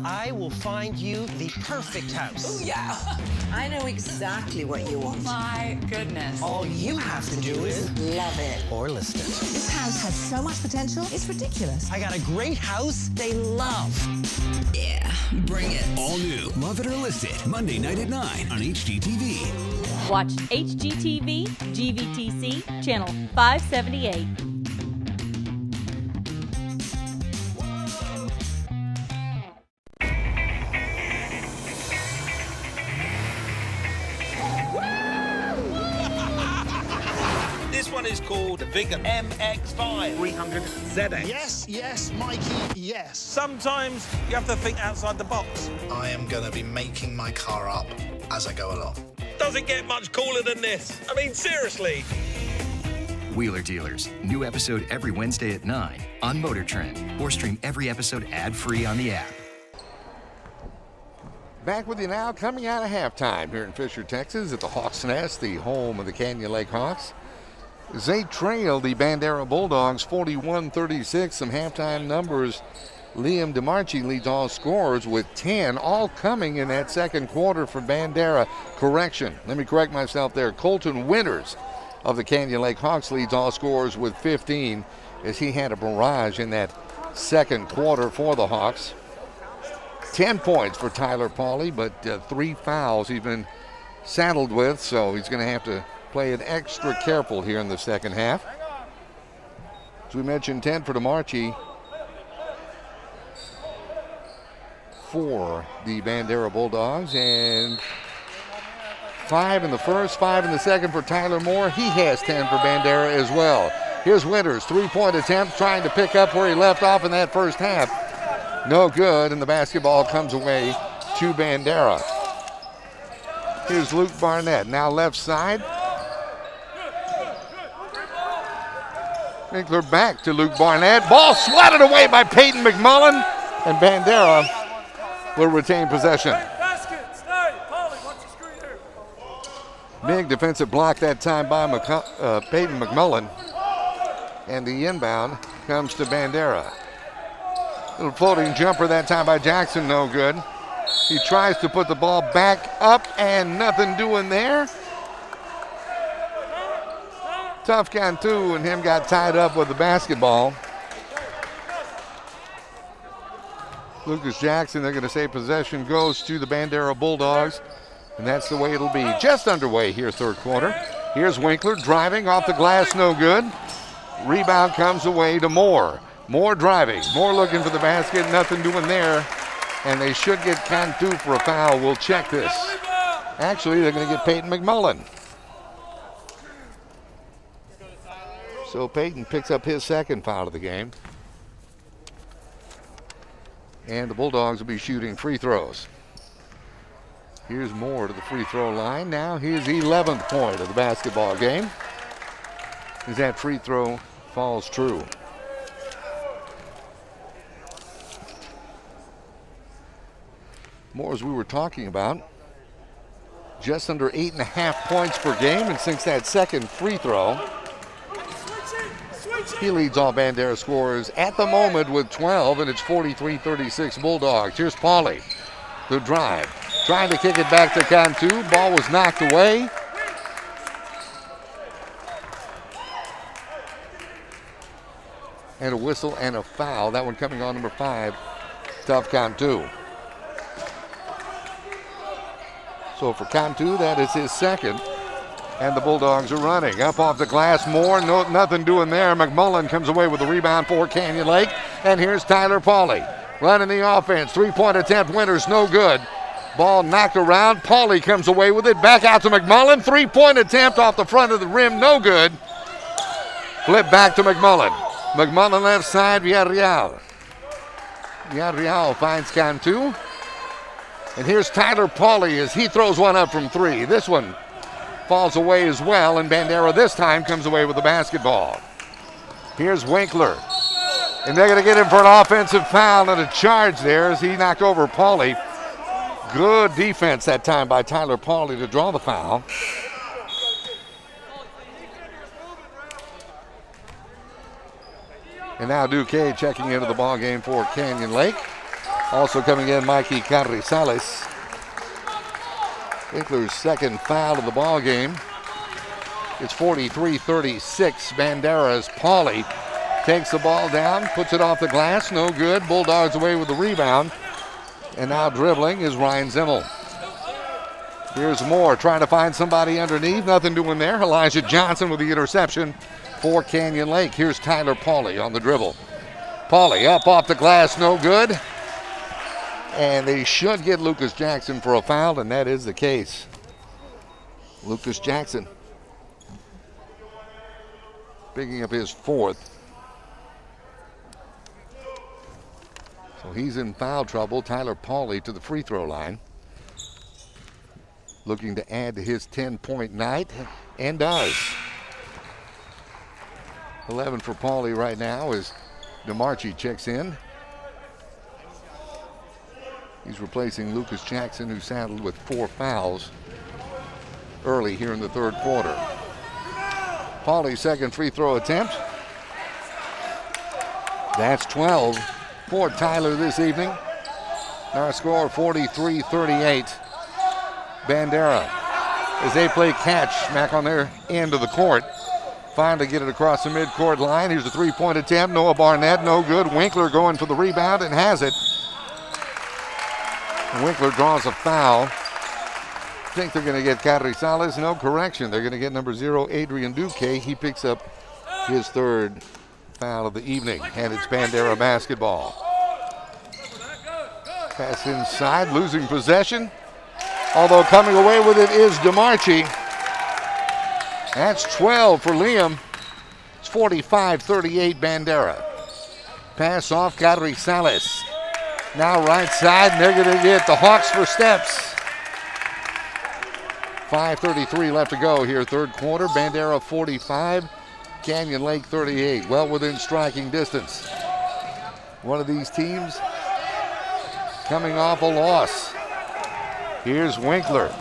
I will find you the perfect house. Oh, yeah. I know exactly what you want. My goodness. All you have to do is love it. or list it. This house has so much potential, it's ridiculous. I got a great house they love. Yeah, bring it. All new Love It or List It, Monday night at 9 on HGTV. Watch HGTV, GVTC, channel 578. This one is called the Vigor MX5 300 ZX. Yes, yes, Mikey, yes. Sometimes you have to think outside the box. I am going to be making my car up as I go along. Doesn't get much cooler than this. I mean, seriously. Wheeler Dealers, new episode every Wednesday at 9 on Motor Trend, or stream every episode ad-free on the app. Back with you now, coming out of halftime here in Fisher, Texas at the Hawks Nest, the home of the Canyon Lake Hawks. They trail the Bandera Bulldogs 41-36. Some halftime numbers. Liam DeMarchi leads all scorers with 10, all coming in that second quarter for Bandera. Correction, let me correct myself there. Colton Winters of the Canyon Lake Hawks leads all scorers with 15, as he had a barrage in that second quarter for the Hawks. 10 points for Tyler Pauly, but 3 fouls he's been saddled with, so he's going to have to play it extra careful here in the second half. As we mentioned, 10 for DeMarchi for the Bandera Bulldogs, and 5 in the first, 5 in the second for Tyler Moore. He has 10 for Bandera as well. Here's Winters, three-point attempt, trying to pick up where he left off in that first half. No good, and the basketball comes away to Bandera. Here's Luke Barnett, now left side. Winkler back to Luke Barnett. Ball swatted away by Peyton McMullen, and Bandera will retain possession. Big defensive block that time by Peyton McMullen, and the inbound comes to Bandera. Little floating jumper that time by Jackson, no good. He tries to put the ball back up, and nothing doing there. Tough Cantu and him got tied up with the basketball. Lucas Jackson, they're going to say possession goes to the Bandera Bulldogs, and that's the way it'll be. Just underway here, third quarter. Here's Winkler driving off the glass, no good. Rebound comes away to Moore. Moore driving, Moore looking for the basket, nothing doing there. And they should get Cantu for a foul. We'll check this. Actually, they're going to get Peyton McMullen. So Peyton picks up his second foul of the game. And the Bulldogs will be shooting free throws. Here's Moore to the free throw line. Now his 11th point of the basketball game, as that free throw falls true. Moore, as we were talking about, just under 8.5 points per game, and since that second free throw, he leads all Bandera scorers at the moment with 12, and it's 43-36 Bulldogs. Here's Pauly, the drive, trying to kick it back to Cantu. Ball was knocked away. And a whistle and a foul. That one coming on number 5, Tough Cantu. So for Cantu, that is his second. And the Bulldogs are running. Up off the glass, Moore, nothing doing there. McMullough comes away with the rebound for Canyon Lake. And here's Tyler Pauly running the offense. Three-point attempt, Winters, no good. Ball knocked around. Pauly comes away with it. Back out to McMullough. Three-point attempt off the front of the rim, no good. Flip back to McMullough. McMullough left side, Villarreal. Villarreal finds Cantu. And here's Tyler Pauly as he throws one up from three. This one falls away as well, and Bandera this time comes away with the basketball. Here's Winkler. And they're going to get him for an offensive foul and a charge there as he knocked over Pauly. Good defense that time by Tyler Pauly to draw the foul. And now Duque checking into the ball game for Canyon Lake. Also coming in, Mikey Carrizales. Winkler's second foul of the ball game. It's 43-36. Bandera's Pauly takes the ball down, puts it off the glass, no good. Bulldogs away with the rebound. And now dribbling is Ryan Zimmel. Here's Moore trying to find somebody underneath. Nothing doing there. Elijah Johnson with the interception for Canyon Lake. Here's Tyler Pauly on the dribble. Pauly up off the glass, no good. And they should get Lucas Jackson for a foul, and that is the case. Lucas Jackson picking up his fourth. So he's in foul trouble. Tyler Pauly to the free throw line. Looking to add to his 10-point night, and does. 11 for Pauly right now as DeMarchi checks in. He's replacing Lucas Jackson, who saddled with 4 fouls early here in the third quarter. Pauly's second free throw attempt. That's 12 for Tyler this evening. Our score 43-38. Bandera, as they play catch back on their end of the court. Finally get it across the midcourt line. Here's a three-point attempt. Noah Barnett, no good. Winkler going for the rebound and has it. Winkler draws a foul. Think they're going to get Carrizales. No, correction. They're going to get number 0, Adrian Duque. He picks up his third foul of the evening, and it's Bandera basketball. Pass inside, losing possession. Although coming away with it is DeMarchi. That's 12 for Liam. It's 45-38 Bandera. Pass off Carrizales. Now right side, and they're going to get the Hawks for steps. 5:33 left to go here, third quarter. Bandera 45, Canyon Lake 38. Well within striking distance. One of these teams coming off a loss. Here's Winkler.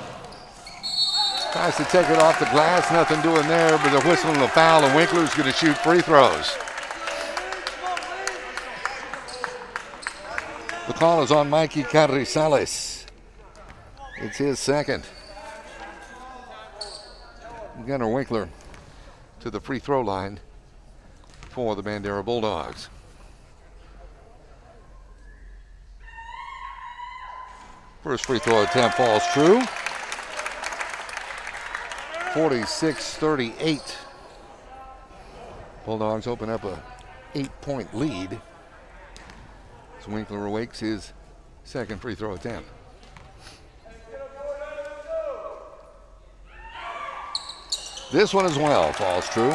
Tries to take it off the glass, nothing doing there, but they're whistling the foul, and Winkler's going to shoot free throws. The call is on Mikey Carrizales. It's his second. Gunnar Winkler to the free throw line for the Bandera Bulldogs. First free throw attempt falls true. 46-38. Bulldogs open up a 8-point lead as Winkler awakes his second free throw attempt. This one as well falls true.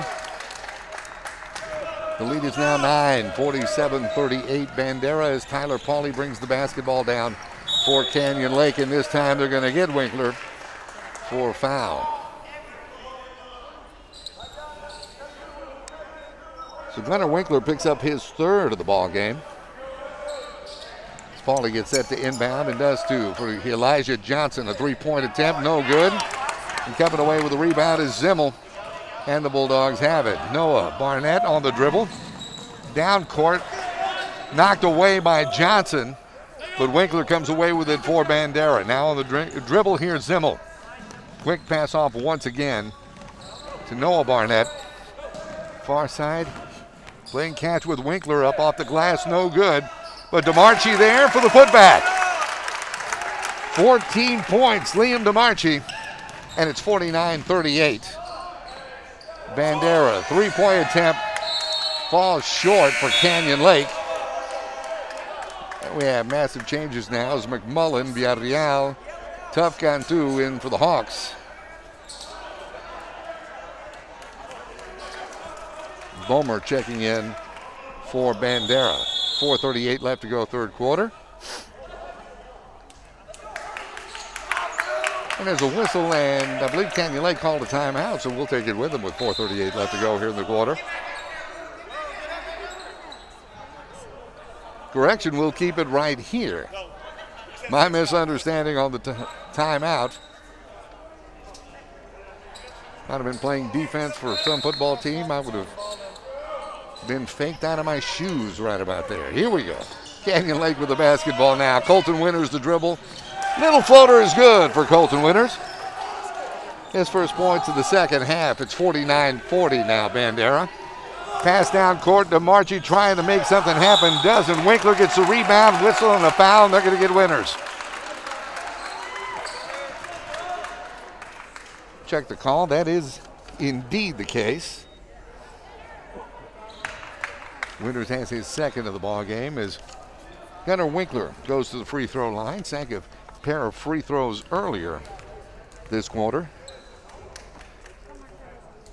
The lead is now 9, 47-38 Bandera as Tyler Pauly brings the basketball down for Canyon Lake, and this time they're going to get Winkler for a foul. So Gunnar Winkler picks up his third of the ball game. As Pauly gets set to inbound and does too for Elijah Johnson. A three-point attempt, no good. And coming away with the rebound is Zimmel, and the Bulldogs have it. Noah Barnett on the dribble. Down court, knocked away by Johnson, but Winkler comes away with it for Bandera. Now on the dribble here, Zimmel. Quick pass off once again to Noah Barnett. Far side, playing catch with Winkler up off the glass, no good. But DeMarchi there for the putback. 14 points, Liam DeMarchi, and it's 49-38. Bandera, three-point attempt, falls short for Canyon Lake. And we have massive changes now as McMullough, Villarreal, Tough Cantu in for the Hawks. Bomer checking in for Bandera. 4:38 left to go, third quarter. And there's a whistle, and I believe Canyon Lake called a timeout, so we'll take it with them with 4:38 left to go here in the quarter. Correction, we'll keep it right here. My misunderstanding on the timeout. Might have been playing defense for some football team. I would have been faked out of my shoes right about there. Here we go. Canyon Lake with the basketball now. Colton Winters the dribble. Little floater is good for Colton Winters. His first points of the second half. It's 49-40 now, Bandera. Pass down court to Marchie trying to make something happen. Doesn't. Winkler gets the rebound, whistle, and a foul, and they're going to get Winters. Check the call. That is indeed the case. Winters has his second of the ball game as Gunnar Winkler goes to the free throw line. Sank a pair of free throws earlier this quarter.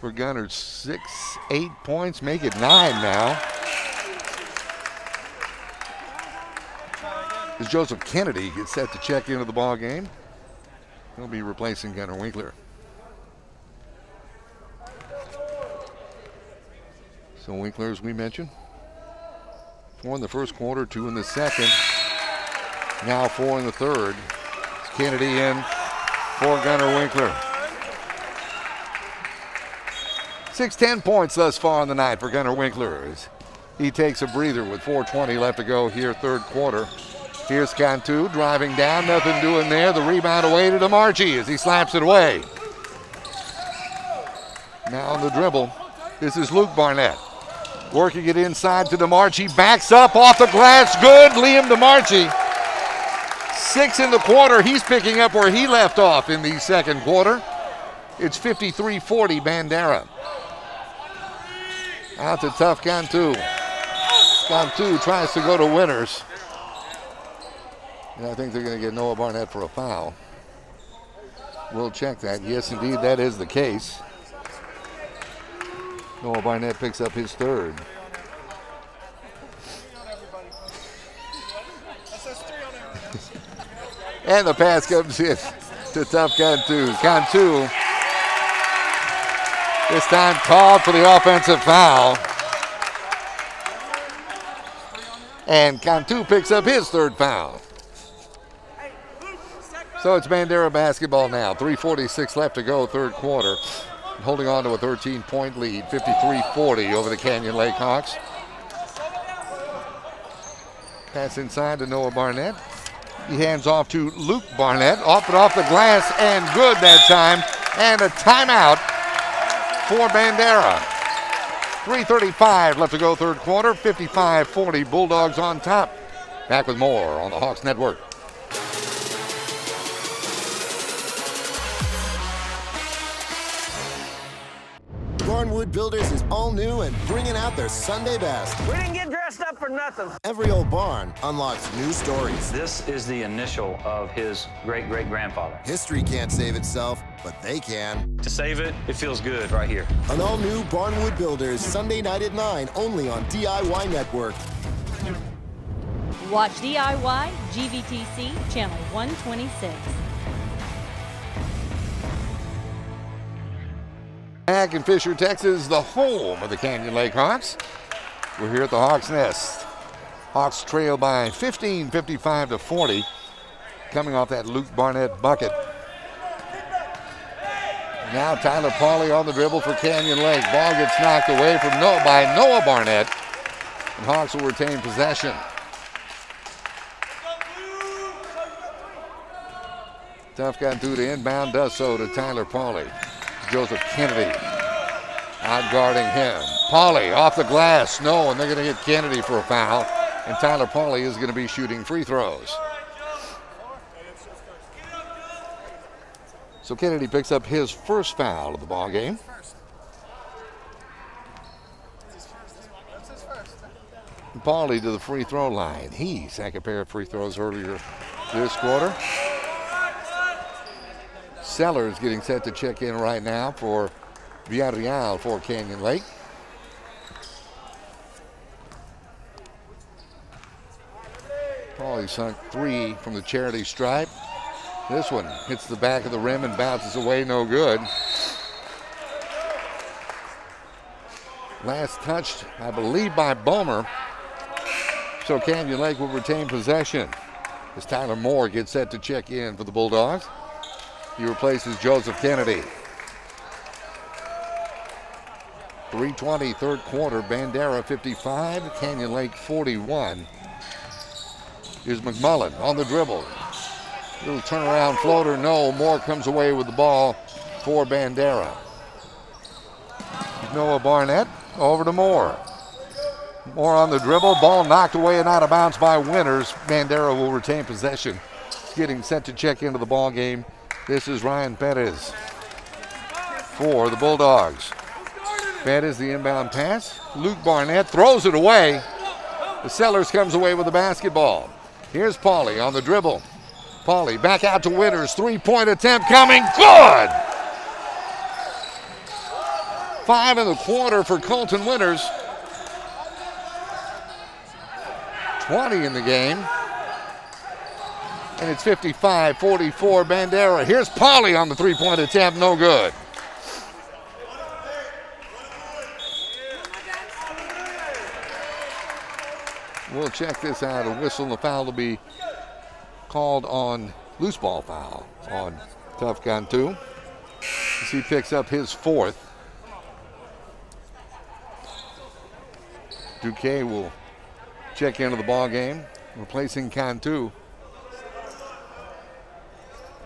For Gunnar, 8 points, make it 9 now. As Joseph Kennedy gets set to check into the ball game, he'll be replacing Gunnar Winkler. So Winkler, as we mentioned, 4 in the first quarter, 2 in the second. Now 4 in the third. It's Kennedy in for Gunnar Winkler. 10 points thus far on the night for Gunnar Winkler as he takes a breather with 4:20 left to go here, third quarter. Here's Cantu driving down, nothing doing there. The rebound away to DeMarchi as he slaps it away. Now on the dribble, this is Luke Barnett. Working it inside to DeMarchi, backs up off the glass, good, Liam DeMarchi. 6 in the quarter, he's picking up where he left off in the second quarter. It's 53-40 Bandera. Out to Tough Cantu. Cantu tries to go to Winters. And I think they're going to get Noah Barnett for a foul. We'll check that. Yes, indeed, that is the case. Noah Barnett picks up his third. And the pass comes in to Tough Cantu. Cantu this time called for the offensive foul. And Cantu picks up his third foul. So it's Bandera basketball now. 3:46 left to go, third quarter. Holding on to a 13-point lead, 53-40 over the Canyon Lake Hawks. Pass inside to Noah Barnett. He hands off to Luke Barnett. Off and off the glass, and good that time. And a timeout for Bandera. 3:35 left to go, third quarter. 55-40, Bulldogs on top. Back with more on the Hawks Network. Barnwood Builders is all new and bringing out their Sunday best. We didn't get dressed up for nothing. Every old barn unlocks new stories. This is the initial of his great-great-grandfather. History can't save itself, but they can. To save it, it feels good right here. An all-new Barnwood Builders, Sunday night at 9, only on DIY Network. Watch DIY GVTC Channel 126. Back in Fisher, Texas, the home of the Canyon Lake Hawks. We're here at the Hawks Nest. Hawks trail by 15, 55-40, coming off that Luke Barnett bucket. Now Tyler Pauly on the dribble for Canyon Lake. Ball gets knocked away from by Noah Barnett, and Hawks will retain possession. Tough got through the inbound, does so to Tyler Pauly. Joseph Kennedy out guarding him. Pauly off the glass, no, and they're going to get Kennedy for a foul. And Tyler Pauly is going to be shooting free throws. So Kennedy picks up his first foul of the ball game. Pauly to the free throw line. He sank a pair of free throws earlier this quarter. Sellers getting set to check in right now for Villarreal for Canyon Lake. Pauly sunk 3 from the charity stripe. This one hits the back of the rim and bounces away, no good. Last touched, I believe, by Bomer. So Canyon Lake will retain possession as Tyler Moore gets set to check in for the Bulldogs. He replaces Joseph Kennedy. 3:20 third quarter, Bandera 55, Canyon Lake 41. Here's McMullough on the dribble. Little turnaround floater, no. Moore comes away with the ball for Bandera. Noah Barnett over to Moore. Moore on the dribble, ball knocked away and out of bounds by Winters. Bandera will retain possession. Getting set to check into the ball game. This is Ryan Perez for the Bulldogs. Perez the inbound pass. Luke Barnett throws it away. The Sellers comes away with the basketball. Here's Pauly on the dribble. Pauly back out to Winters. Three-point attempt coming. Good! 5 in the quarter for Colton Winters. 20 in the game. And it's 55-44 Bandera. Here's Pauly on the three-point attempt. No good. We'll check this out. A whistle and the foul will be called on loose ball foul on Tough Gun 2. As he picks up his 4th. Duque will check into the ball game, replacing Cantu.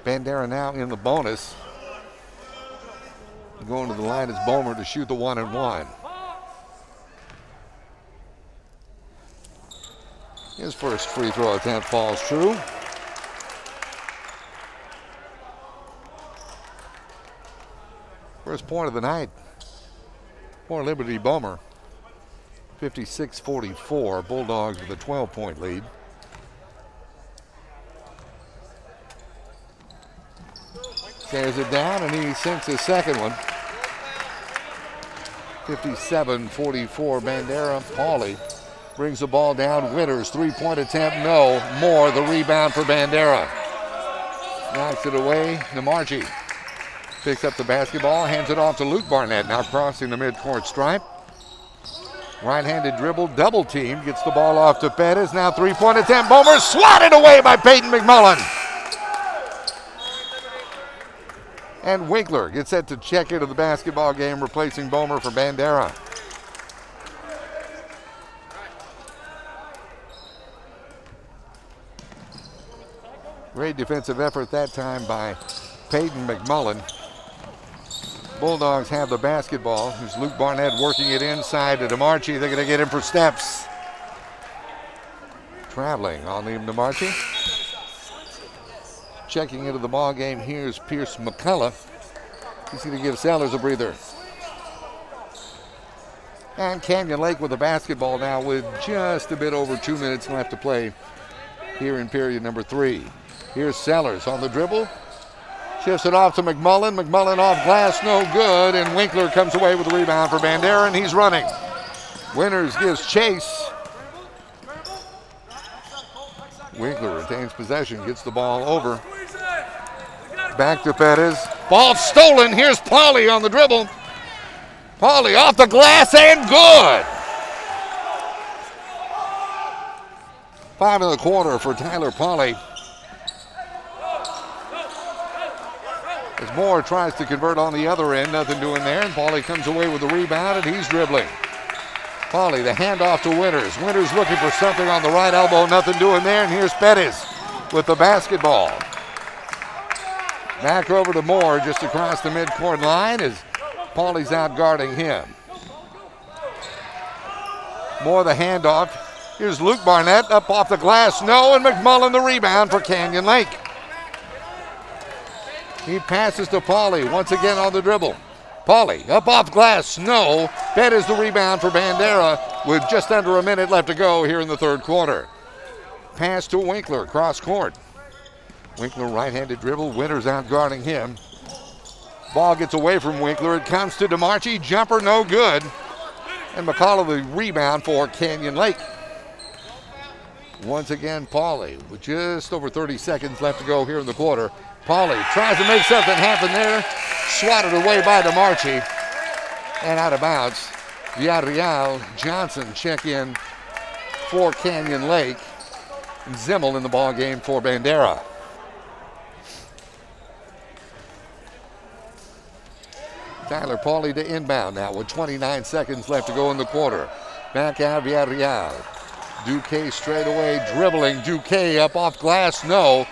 Bandera now in the bonus. Going to the line is Bomer to shoot the 1-and-1. His first free throw attempt falls true. First point of the night for Liberty Bomer. 56-44, Bulldogs with a 12-point lead. Tears it down and he sinks his second one. 57-44 Bandera. Pauly brings the ball down. Winters, three-point attempt, no. Moore, the rebound for Bandera. Knocks it away. Namarchi picks up the basketball, hands it off to Luke Barnett, now crossing the midcourt stripe. Right-handed dribble, double team, gets the ball off to Perez. Now three-point attempt. Bomer swatted away by Peyton McMullough. And Winkler gets set to check into the basketball game, replacing Bomer for Bandera. Great defensive effort that time by Peyton McMullough. Bulldogs have the basketball. There's Luke Barnett working it inside to DeMarchi. They're going to get him for steps. Traveling on Liam DeMarchi. Checking into the ball game, here's Pierce McCullough. He's going to give Sellers a breather. And Canyon Lake with the basketball now with just a bit over 2 minutes left to play here in period number 3. Here's Sellers on the dribble. Shifts it off to McMullough. McMullough off glass, no good. And Winkler comes away with the rebound for Bandera, and he's running. Winters gives chase. Winkler retains possession, gets the ball over. Back to Perez. Ball stolen. Here's Pauly on the dribble. Pauly off the glass and good. 5 in the quarter for Tyler Pauly. As Moore tries to convert on the other end, nothing doing there, and Pauly comes away with the rebound, and he's dribbling. Pauly, the handoff to Winters. Winters looking for something on the right elbow, nothing doing there, and here's Perez with the basketball. Back over to Moore just across the midcourt line as Pauly's out guarding him. Moore the handoff. Here's Luke Barnett up off the glass, no, and McMullough the rebound for Canyon Lake. He passes to Pauly once again on the dribble. Pauly up off glass, no. That is the rebound for Bandera with just under a minute left to go here in the third quarter. Pass to Winkler, cross court. Winkler right-handed dribble, Winters out guarding him. Ball gets away from Winkler, it comes to DeMarchi, jumper no good. And Mccullough the rebound for Canyon Lake. Once again, Pauly with just over 30 seconds left to go here in the quarter. Pauly tries to make something happen there. Swatted away by DeMarchi. And out of bounds. Villarreal, Johnson check in for Canyon Lake. And Zimmel in the ball game for Bandera. Tyler Pauly to inbound now with 29 seconds left to go in the quarter. Back out Villarreal. Duque straight away dribbling. Duque up off glass, no.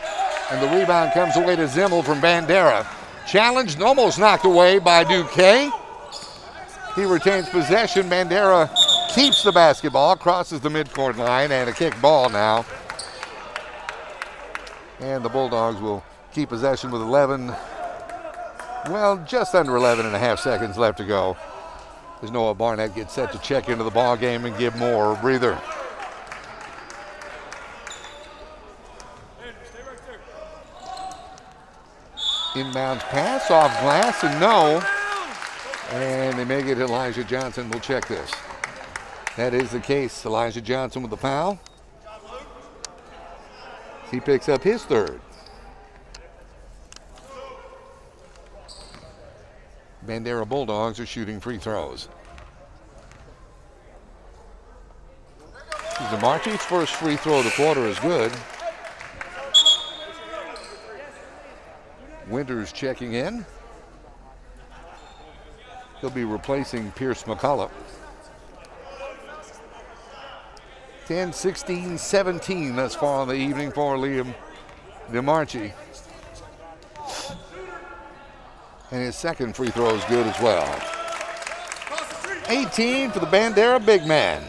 And the rebound comes away to Zimmel from Bandera. Challenged, almost knocked away by Duque. He retains possession. Bandera keeps the basketball, crosses the midcourt line, and a kick ball now. And the Bulldogs will keep possession with 11, well, just under 11 and a half seconds left to go. As Noah Barnett gets set to check into the ball game and give Moore a breather. Inbounds pass off glass and no. And they make it Elijah Johnson. We'll check this. That is the case. Elijah Johnson with the foul. He picks up his third. Bandera Bulldogs are shooting free throws. DeMarchi's first free throw of the quarter is good. Winters checking in. He'll be replacing Pierce Mccullough. 10, 16, 17 thus far in the evening for Liam DeMarchi. And his second free throw is good as well. 18 for the Bandera big man.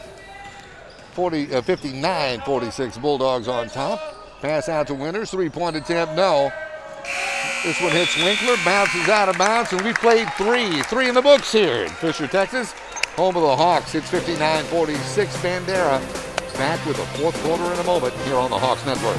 59-46 Bulldogs on top. Pass out to Winters, three-point attempt, no. This one hits Winkler, bounces out of bounds, and we played three in the books here in Fisher, Texas. Home of the Hawks, it's 59-46 Bandera. Back with the fourth quarter in a moment here on the Hawks Network.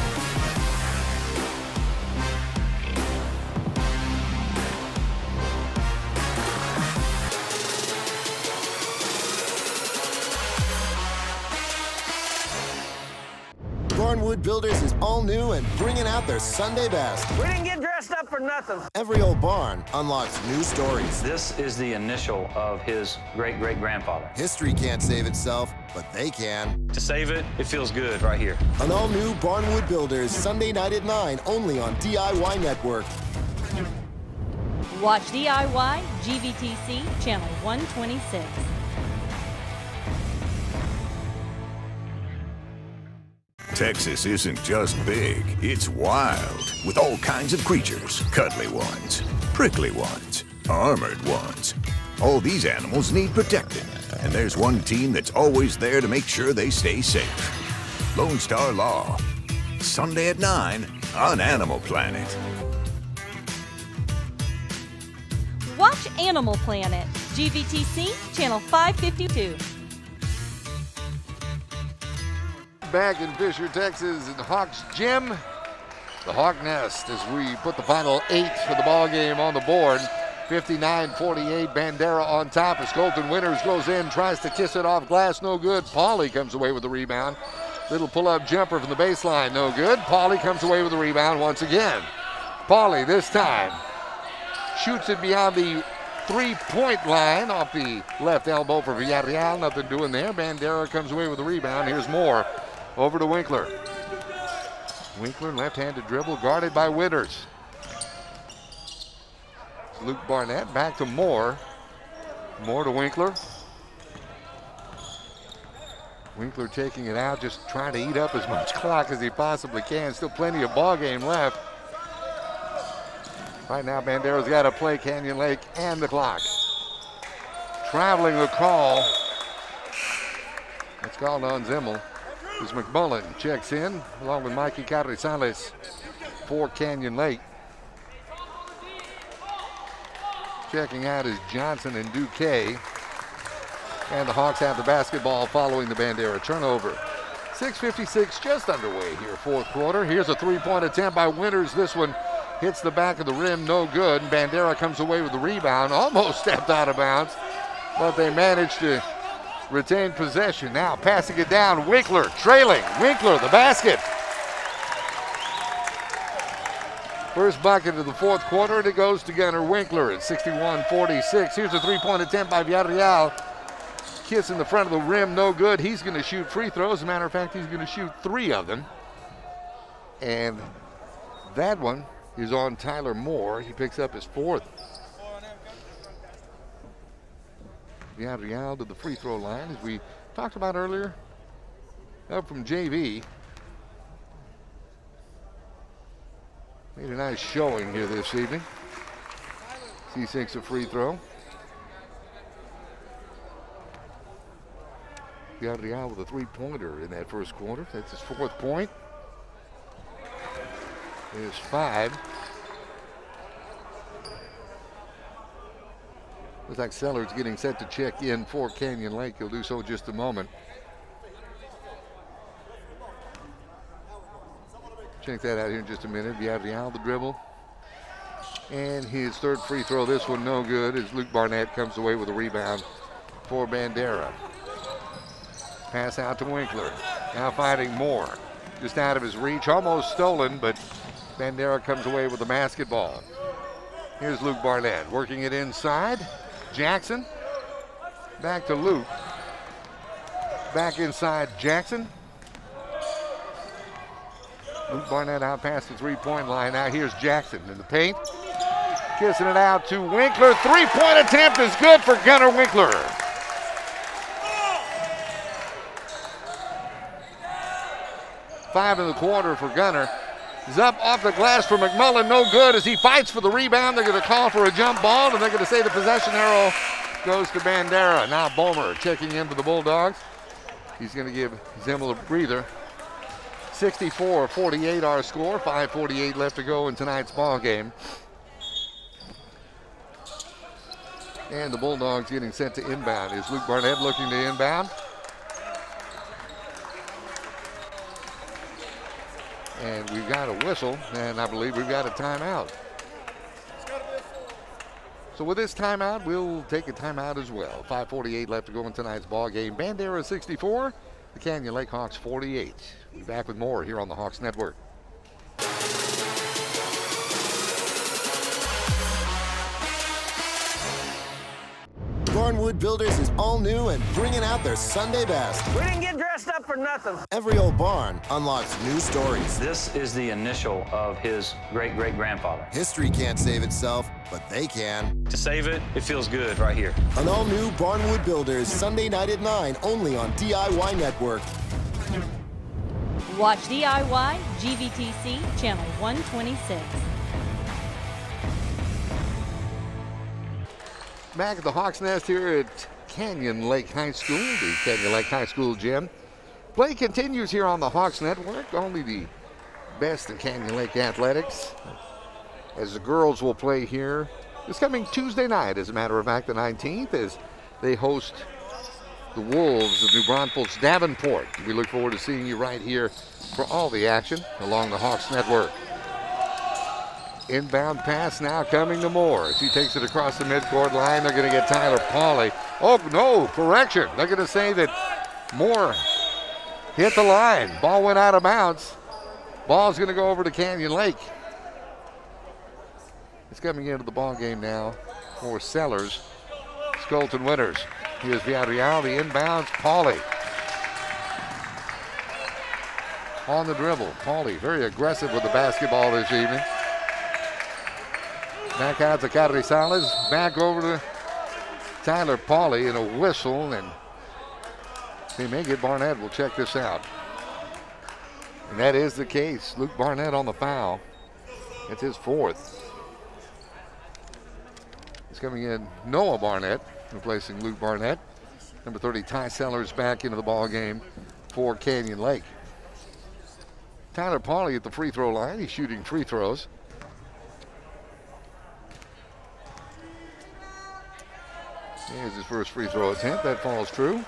Wood Builders is all new and bringing out their Sunday best. We didn't get dressed up for nothing. Every old barn unlocks new stories. This is the initial of his great-great-grandfather. History can't save itself, but they can. To save it, it feels good right here. An all-new Barnwood Builders, Sunday night at 9, only on DIY Network. Watch DIY GVTC Channel 126. Texas isn't just big, it's wild, with all kinds of creatures. Cuddly ones, prickly ones, armored ones. All these animals need protecting, and there's one team that's always there to make sure they stay safe. Lone Star Law, Sunday at 9 on Animal Planet. Watch Animal Planet, GVTC Channel 552. Back in Fisher, Texas, in Hawks Gym, the Hawk Nest, as we put the final 8 for the ball game on the board. 59-48, Bandera on top as Colton Winters goes in, tries to kiss it off glass, no good. Pauly comes away with the rebound. Little pull-up jumper from the baseline, no good. Pauly comes away with the rebound once again. Pauly this time shoots it beyond the three-point line off the left elbow for Villarreal. Nothing doing there. Bandera comes away with the rebound. Here's Moore. Over to Winkler. Winkler, left-handed dribble, guarded by Winters. Luke Barnett back to Moore. Moore to Winkler. Winkler taking it out, just trying to eat up as much clock as he possibly can. Still plenty of ball game left. Right now, Bandera's got to play Canyon Lake and the clock. Traveling the call. It's called on Zimmel. As McMullough checks in, along with Mikey Carrizales for Canyon Lake. Checking out is Johnson and Duque. And the Hawks have the basketball following the Bandera turnover. 6:56 just underway here, fourth quarter. Here's a three-point attempt by Winters. This one hits the back of the rim, no good. And Bandera comes away with the rebound, almost stepped out of bounds, but they managed to retain possession. Now passing it down, Winkler trailing. Winkler, the basket. First bucket of the fourth quarter, and it goes to Gunnar Winkler at 61-46. Here's a three-point attempt by Villarreal. Kiss in the front of the rim, no good. He's going to shoot free throws. As a matter of fact, he's going to shoot 3 of them. And that one is on Tyler Moore. He picks up his 4th. Villarreal to the free throw line, as we talked about earlier. Up from JV. Made a nice showing here this evening. He sinks a free throw. Villarreal with a three-pointer in that first quarter. That's his 4th point. There's 5. Looks like Seller's getting set to check in for Canyon Lake. He'll do so in just a moment. Check that out here in just a minute. Villarreal the dribble. And his 3rd free throw, this one no good, as Luke Barnett comes away with a rebound for Bandera. Pass out to Winkler. Now fighting Moore. Just out of his reach, almost stolen, but Bandera comes away with the basketball. Here's Luke Barnett working it inside. Jackson. Back to Luke. Back inside Jackson. Luke Barnett out past the three-point line. Now here's Jackson in the paint. Kissing it out to Winkler. Three-point attempt is good for Gunnar Winkler. Five in the quarter for Gunnar. He's up off the glass for McMullough, no good as he fights for the rebound. They're going to call for a jump ball, and they're going to say the possession arrow goes to Bandera. Now Bomer checking in for the Bulldogs. He's going to give Zimmel a breather. 64-48 our score, 5:48 left to go in tonight's ball game. And the Bulldogs getting set to inbound. Is Luke Barnett looking to inbound? And we've got a whistle, and I believe we've got a timeout. So with this timeout, we'll take a timeout as well. 5:48 left to go in tonight's ball game. Bandera 64, the Canyon Lake Hawks 48. We'll be back with more here on the Hawks Network. Barnwood Builders is all new and bringing out their Sunday best. We didn't get dressed up for nothing. Every old barn unlocks new stories. This is the initial of his great-great-grandfather. History can't save itself, but they can. To save it, it feels good right here. An all-new Barnwood Builders, Sunday night at 9, only on DIY Network. Watch DIY GVTC Channel 126. Back at the Hawks Nest here at Canyon Lake High School, the Canyon Lake High School gym. Play continues here on the Hawks Network. Only the best in Canyon Lake athletics, as the girls will play here this coming Tuesday night, as a matter of fact, the 19th, as they host the Wolves of New Braunfels Davenport. We look forward to seeing you right here for all the action along the Hawks Network. Inbound pass now coming to Moore. As he takes it across the midcourt line, they're going to get Tyler Pauly. Oh, no, correction. They're going to say that Moore hit the line. Ball went out of bounds. Ball's going to go over to Canyon Lake. It's coming into the ball game now for Sellers. It's Colton Winters. Here's Villarreal, the inbounds. Pauly on the dribble. Pauly very aggressive with the basketball this evening. Back out to Carrizales. Back over to Tyler Pauly, and a whistle, and they may get Barnett. We'll check this out. And that is the case. Luke Barnett on the foul. It's his 4th. It's coming in Noah Barnett, replacing Luke Barnett. Number 30, Ty Sellers, back into the ball game for Canyon Lake. Tyler Pauly at the free throw line. He's shooting free throws. Here's his first free throw attempt. That falls true.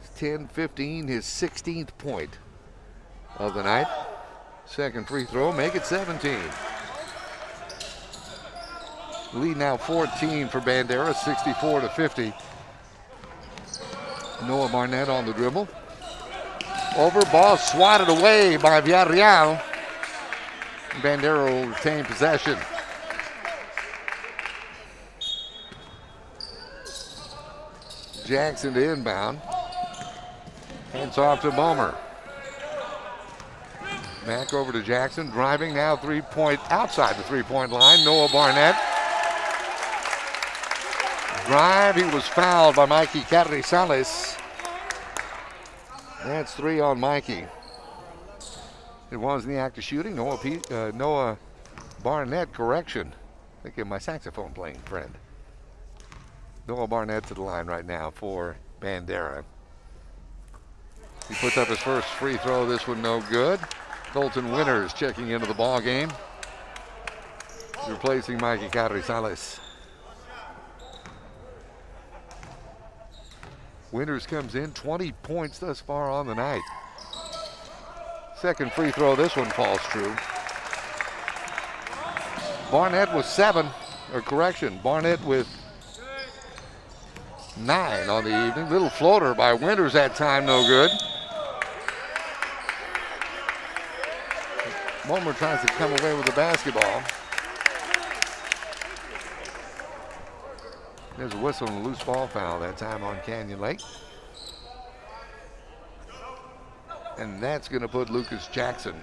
It's 10-15, his 16th point of the night. Second free throw, make it 17. Lead now 14 for Bandera, 64-50. Noah Barnett on the dribble. Over, ball swatted away by Villarreal. Bandera will retain possession. Jackson to inbound. Hands off to Bomer. Back over to Jackson, driving now outside the three-point line. Noah Barnett. Drive, he was fouled by Mikey Carrizales. That's 3 on Mikey. It was in the act of shooting. Noah Barnett, correction. Think of my saxophone playing friend. Noah Barnett to the line right now for Bandera. He puts up his first free throw. This one no good. Colton Winters checking into the ball game, replacing Mikey Carrizales. Winters comes in, 20 points thus far on the night. Second free throw, this one falls true. Barnett with 7, or correction, Barnett with 9 on the evening. Little floater by Winters that time, no good. Momer tries to come away with the basketball. There's a whistle and a loose ball foul that time on Canyon Lake. And that's going to put Lucas Jackson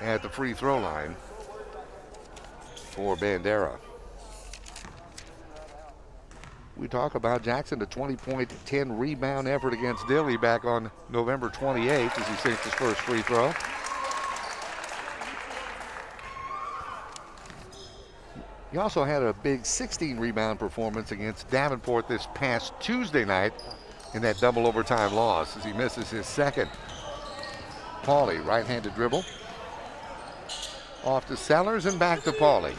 at the free throw line for Bandera. We talk about Jackson, a 20-point, 10-rebound effort against Dilly back on November 28th as he sinks his first free throw. He also had a big 16-rebound performance against Davenport this past Tuesday night in that double overtime loss as he misses his second. Pauly, right-handed dribble. Off to Sellers and back to Pauly.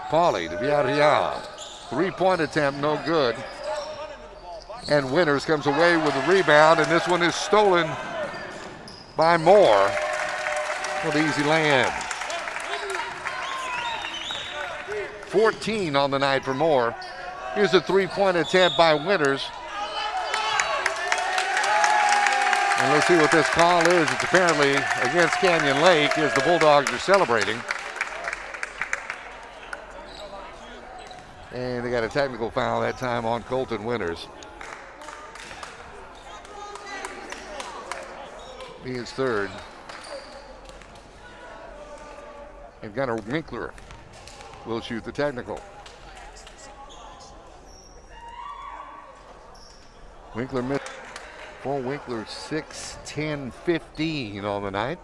Pauly to Villarreal. Three-point attempt, no good. And Winters comes away with a rebound, and this one is stolen by Moore for the easy lay-in. 14 on the night for Moore. Here's a three-point attempt by Winters. And let's see what this call is. It's apparently against Canyon Lake as the Bulldogs are celebrating. And they got a technical foul that time on Colton Winters. He is third. And Gunnar Winkler will shoot the technical. Winkler missed. For Winkler, 6, 10, 15 on the night.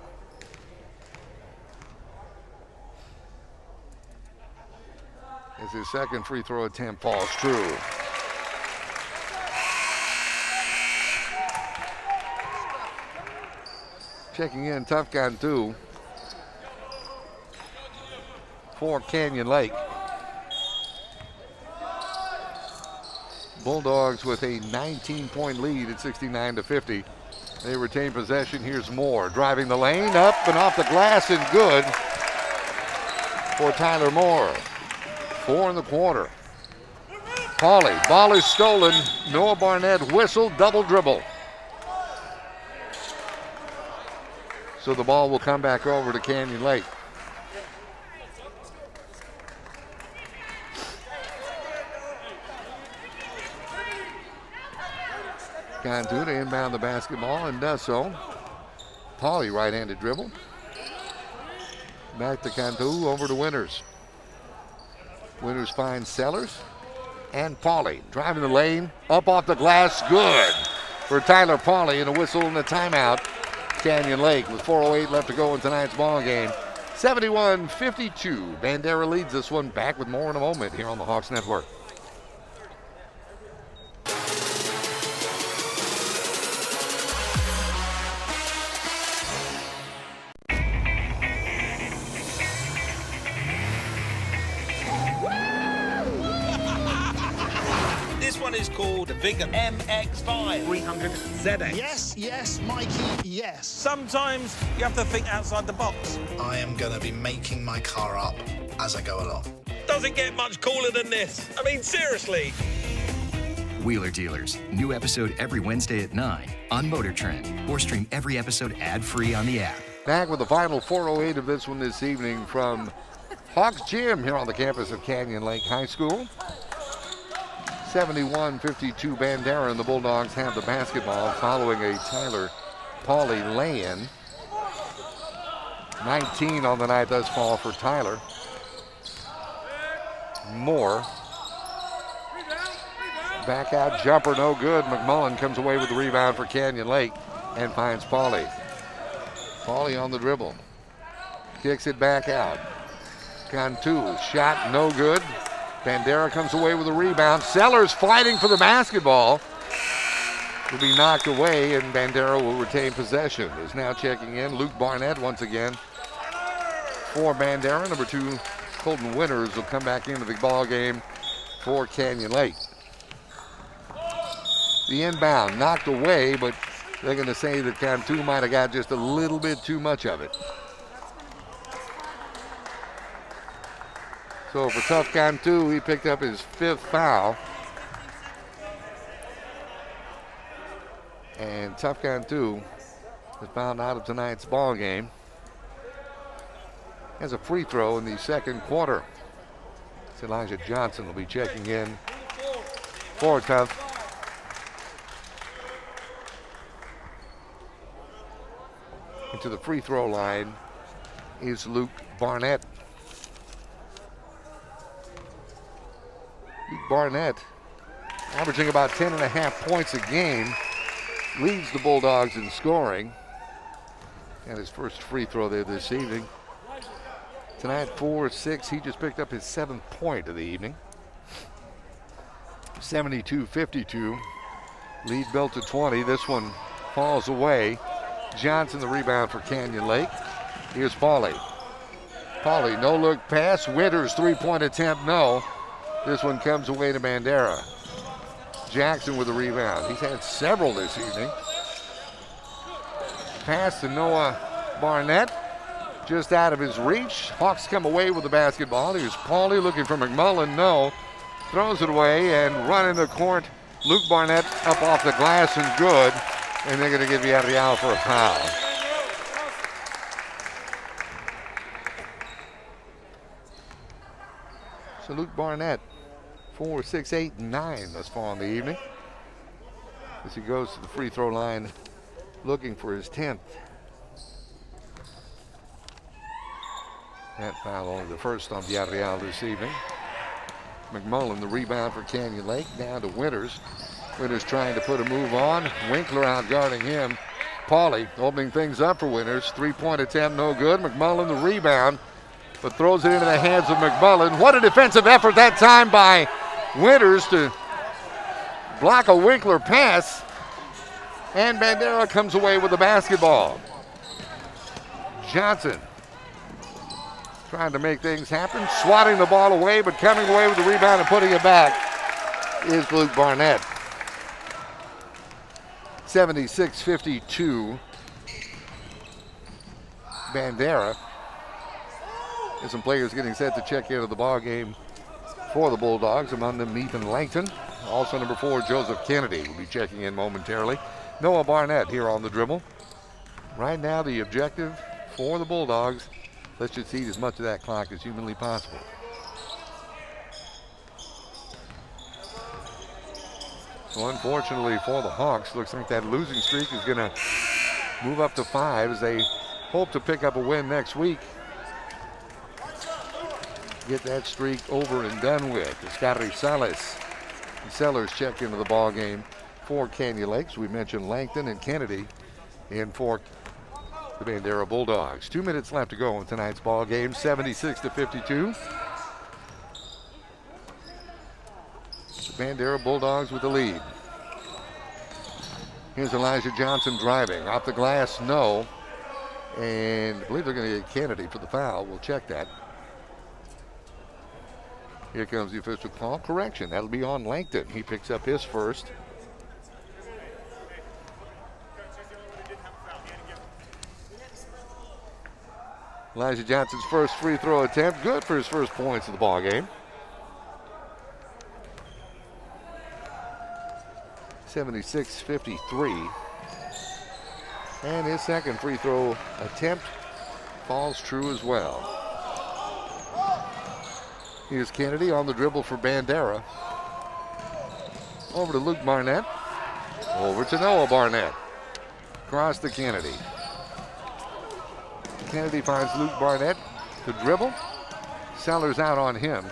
As his second free throw attempt falls true. Checking in, Tough Cantu for Canyon Lake. Bulldogs with a 19-point lead at 69-50. They retain possession. Here's Moore driving the lane, up and off the glass and good for Tyler Moore. 4 in the quarter. Pauly, ball is stolen. Noah Barnett whistle, double dribble. So the ball will come back over to Canyon Lake. Cantu to inbound the basketball and does so. Pauly, right-handed dribble. Back to Cantu, over to Winters. Winters finds Sellers and Pauly driving the lane, up off the glass, good for Tyler Pauly, and a whistle and a timeout. Canyon Lake with 4:08 left to go in tonight's ball game. 71-52. Bandera leads this one. Back with more in a moment here on the Hawks Network. called the Vickers MX5 300 ZX. Yes, yes, Mikey, yes. Sometimes you have to think outside the box. I am going to be making my car up as I go along. Doesn't get much cooler than this. I mean, seriously. Wheeler Dealers, new episode every Wednesday at 9 on Motor Trend, or stream every episode ad-free on the app. Back with the final 4:08 of this one this evening from Hawks Gym here on the campus of Canyon Lake High School. 71-52 Bandera, and the Bulldogs have the basketball following a Tyler Pauly lay-in. 19 on the night thus far for Tyler. Moore. Back out jumper, no good. McMullough comes away with the rebound for Canyon Lake and finds Pauly. Pauly on the dribble. Kicks it back out. Cantu, shot no good. Bandera comes away with a rebound. Sellers fighting for the basketball. Will be knocked away, and Bandera will retain possession. Is now checking in Luke Barnett once again for Bandera. Number 2, Colton Winters will come back into the ball game for Canyon Lake. The inbound knocked away, but they're going to say that Cantu might have got just a little bit too much of it. So for Tough Cantu, he picked up his 5th foul. And Tough Cantu is fouled out of tonight's ball game. Has a free throw in the second quarter. It's Elijah Johnson will be checking in for Tough. Into the free throw line is Luke Barnett. Luke Barnett, averaging about 10.5 points a game, leads the Bulldogs in scoring. And his first free throw there this evening. Tonight, 4-6. He just picked up his 7th point of the evening. 72-52. Lead built to 20. This one falls away. Johnson the rebound for Canyon Lake. Here's Pauly. Pauly, no look pass. Winters 3-point attempt, no. This one comes away to Bandera. Jackson with the rebound. He's had several this evening. Pass to Noah Barnett. Just out of his reach. Hawks come away with the basketball. Here's Pauly looking for McMullough, no. Throws it away and running the court. Luke Barnett up off the glass and good. And they're going to give Villarreal for a foul. So Luke Barnett, 4, 6, 8, 9 thus far in the evening. As he goes to the free throw line looking for his 10th. That foul only the first on Villarreal this evening. McMullough the rebound for Canyon Lake, down to Winters. Winters trying to put a move on. Winkler out guarding him. Pauly opening things up for Winters. 3-point attempt, no good. McMullough the rebound, but throws it into the hands of McMullough. What a defensive effort that time by Winters to block a Winkler pass. And Bandera comes away with the basketball. Johnson trying to make things happen, swatting the ball away, but coming away with the rebound and putting it back is Luke Barnett. 76-52. Bandera. There's some players getting set to check into the ball game for the Bulldogs. Among them, Ethan Langton. Also number 4, Joseph Kennedy will be checking in momentarily. Noah Barnett here on the dribble. Right now, the objective for the Bulldogs, let's just eat as much of that clock as humanly possible. So unfortunately for the Hawks, looks like that losing streak is going to move up to 5 as they hope to pick up a win next week. Get that streak over and done with. Escarri Salas and Sellers check into the ball game for Canyon Lakes. We mentioned Langton and Kennedy in for the Bandera Bulldogs. 2 minutes left to go in tonight's ball game, 76-52. The Bandera Bulldogs with the lead. Here's Elijah Johnson driving. Off the glass, no. And I believe they're going to get Kennedy for the foul. We'll check that. Here comes the official call. Correction. That'll be on Langton. He picks up his first. Elijah Johnson's first free throw attempt. Good for his first points of the ball game. 76-53. And his second free throw attempt falls true as well. Here's Kennedy on the dribble for Bandera. Over to Luke Barnett. Over to Noah Barnett. Across to Kennedy. Kennedy finds Luke Barnett to dribble. Sellers out on him.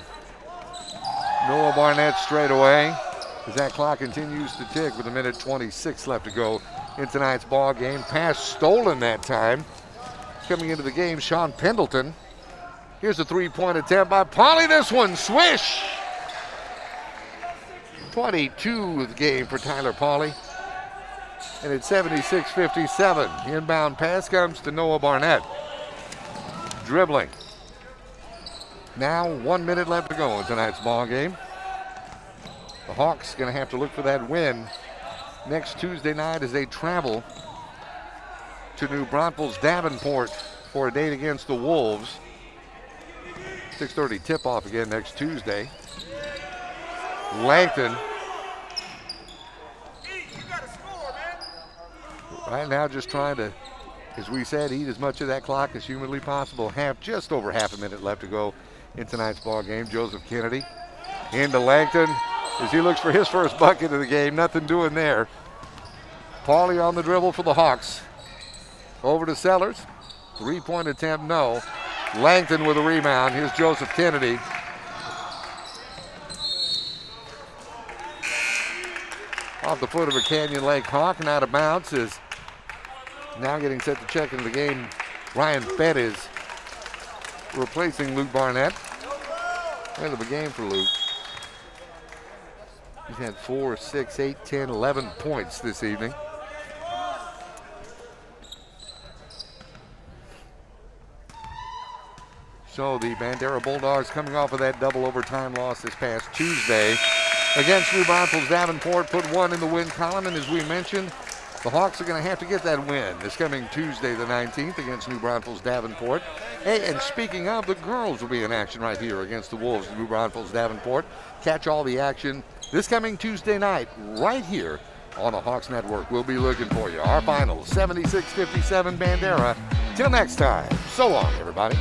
Noah Barnett straight away as that clock continues to tick with 1:26 left to go in tonight's ball game. Pass stolen that time. Coming into the game, Sean Pendleton. Here's a three-point attempt by Pauly. This one, swish! 22 the game for Tyler Pauly. And it's 76-57. Inbound pass comes to Noah Barnett. Dribbling. Now 1 minute left to go in tonight's ball game. The Hawks going to have to look for that win next Tuesday night as they travel to New Braunfels Davenport for a date against the Wolves. 6:30 tip-off again next Tuesday. Langton. Right now just trying to, as we said, eat as much of that clock as humanly possible. Just over half a minute left to go in tonight's ball game. Joseph Kennedy into Langton as he looks for his first bucket of the game. Nothing doing there. Pauly on the dribble for the Hawks. Over to Sellers. Three-point attempt, no. Langton with a rebound. Here's Joseph Kennedy. Off the foot of a Canyon Lake Hawk and out of bounds is now getting set to check into the game. Ryan Fett is replacing Luke Barnett. End of the game for Luke. He's had 4, 6, 8, 10, 11 points this evening. So the Bandera Bulldogs coming off of that double overtime loss this past Tuesday against New Braunfels Davenport, put one in the win column, and as we mentioned, the Hawks are going to have to get that win this coming Tuesday the 19th against New Braunfels Davenport. Hey, and speaking of, the girls will be in action right here against the Wolves of New Braunfels Davenport. Catch all the action this coming Tuesday night right here on the Hawks Network. We'll be looking for you. Our final, 76-57 Bandera. Till next time, so long, everybody.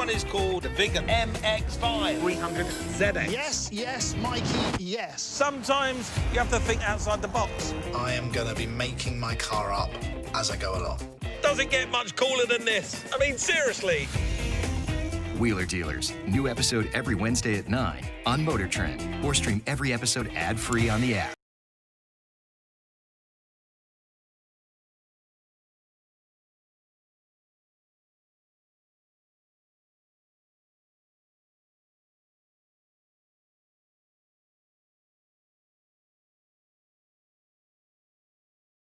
Is called the Vigor MX5 300 ZX. Yes, yes, Mikey, yes. Sometimes you have to think outside the box. I am going to be making my car up as I go along. Doesn't get much cooler than this. I mean, seriously. Wheeler Dealers. New episode every Wednesday at 9 on Motor Trend. Or stream every episode ad-free on the app.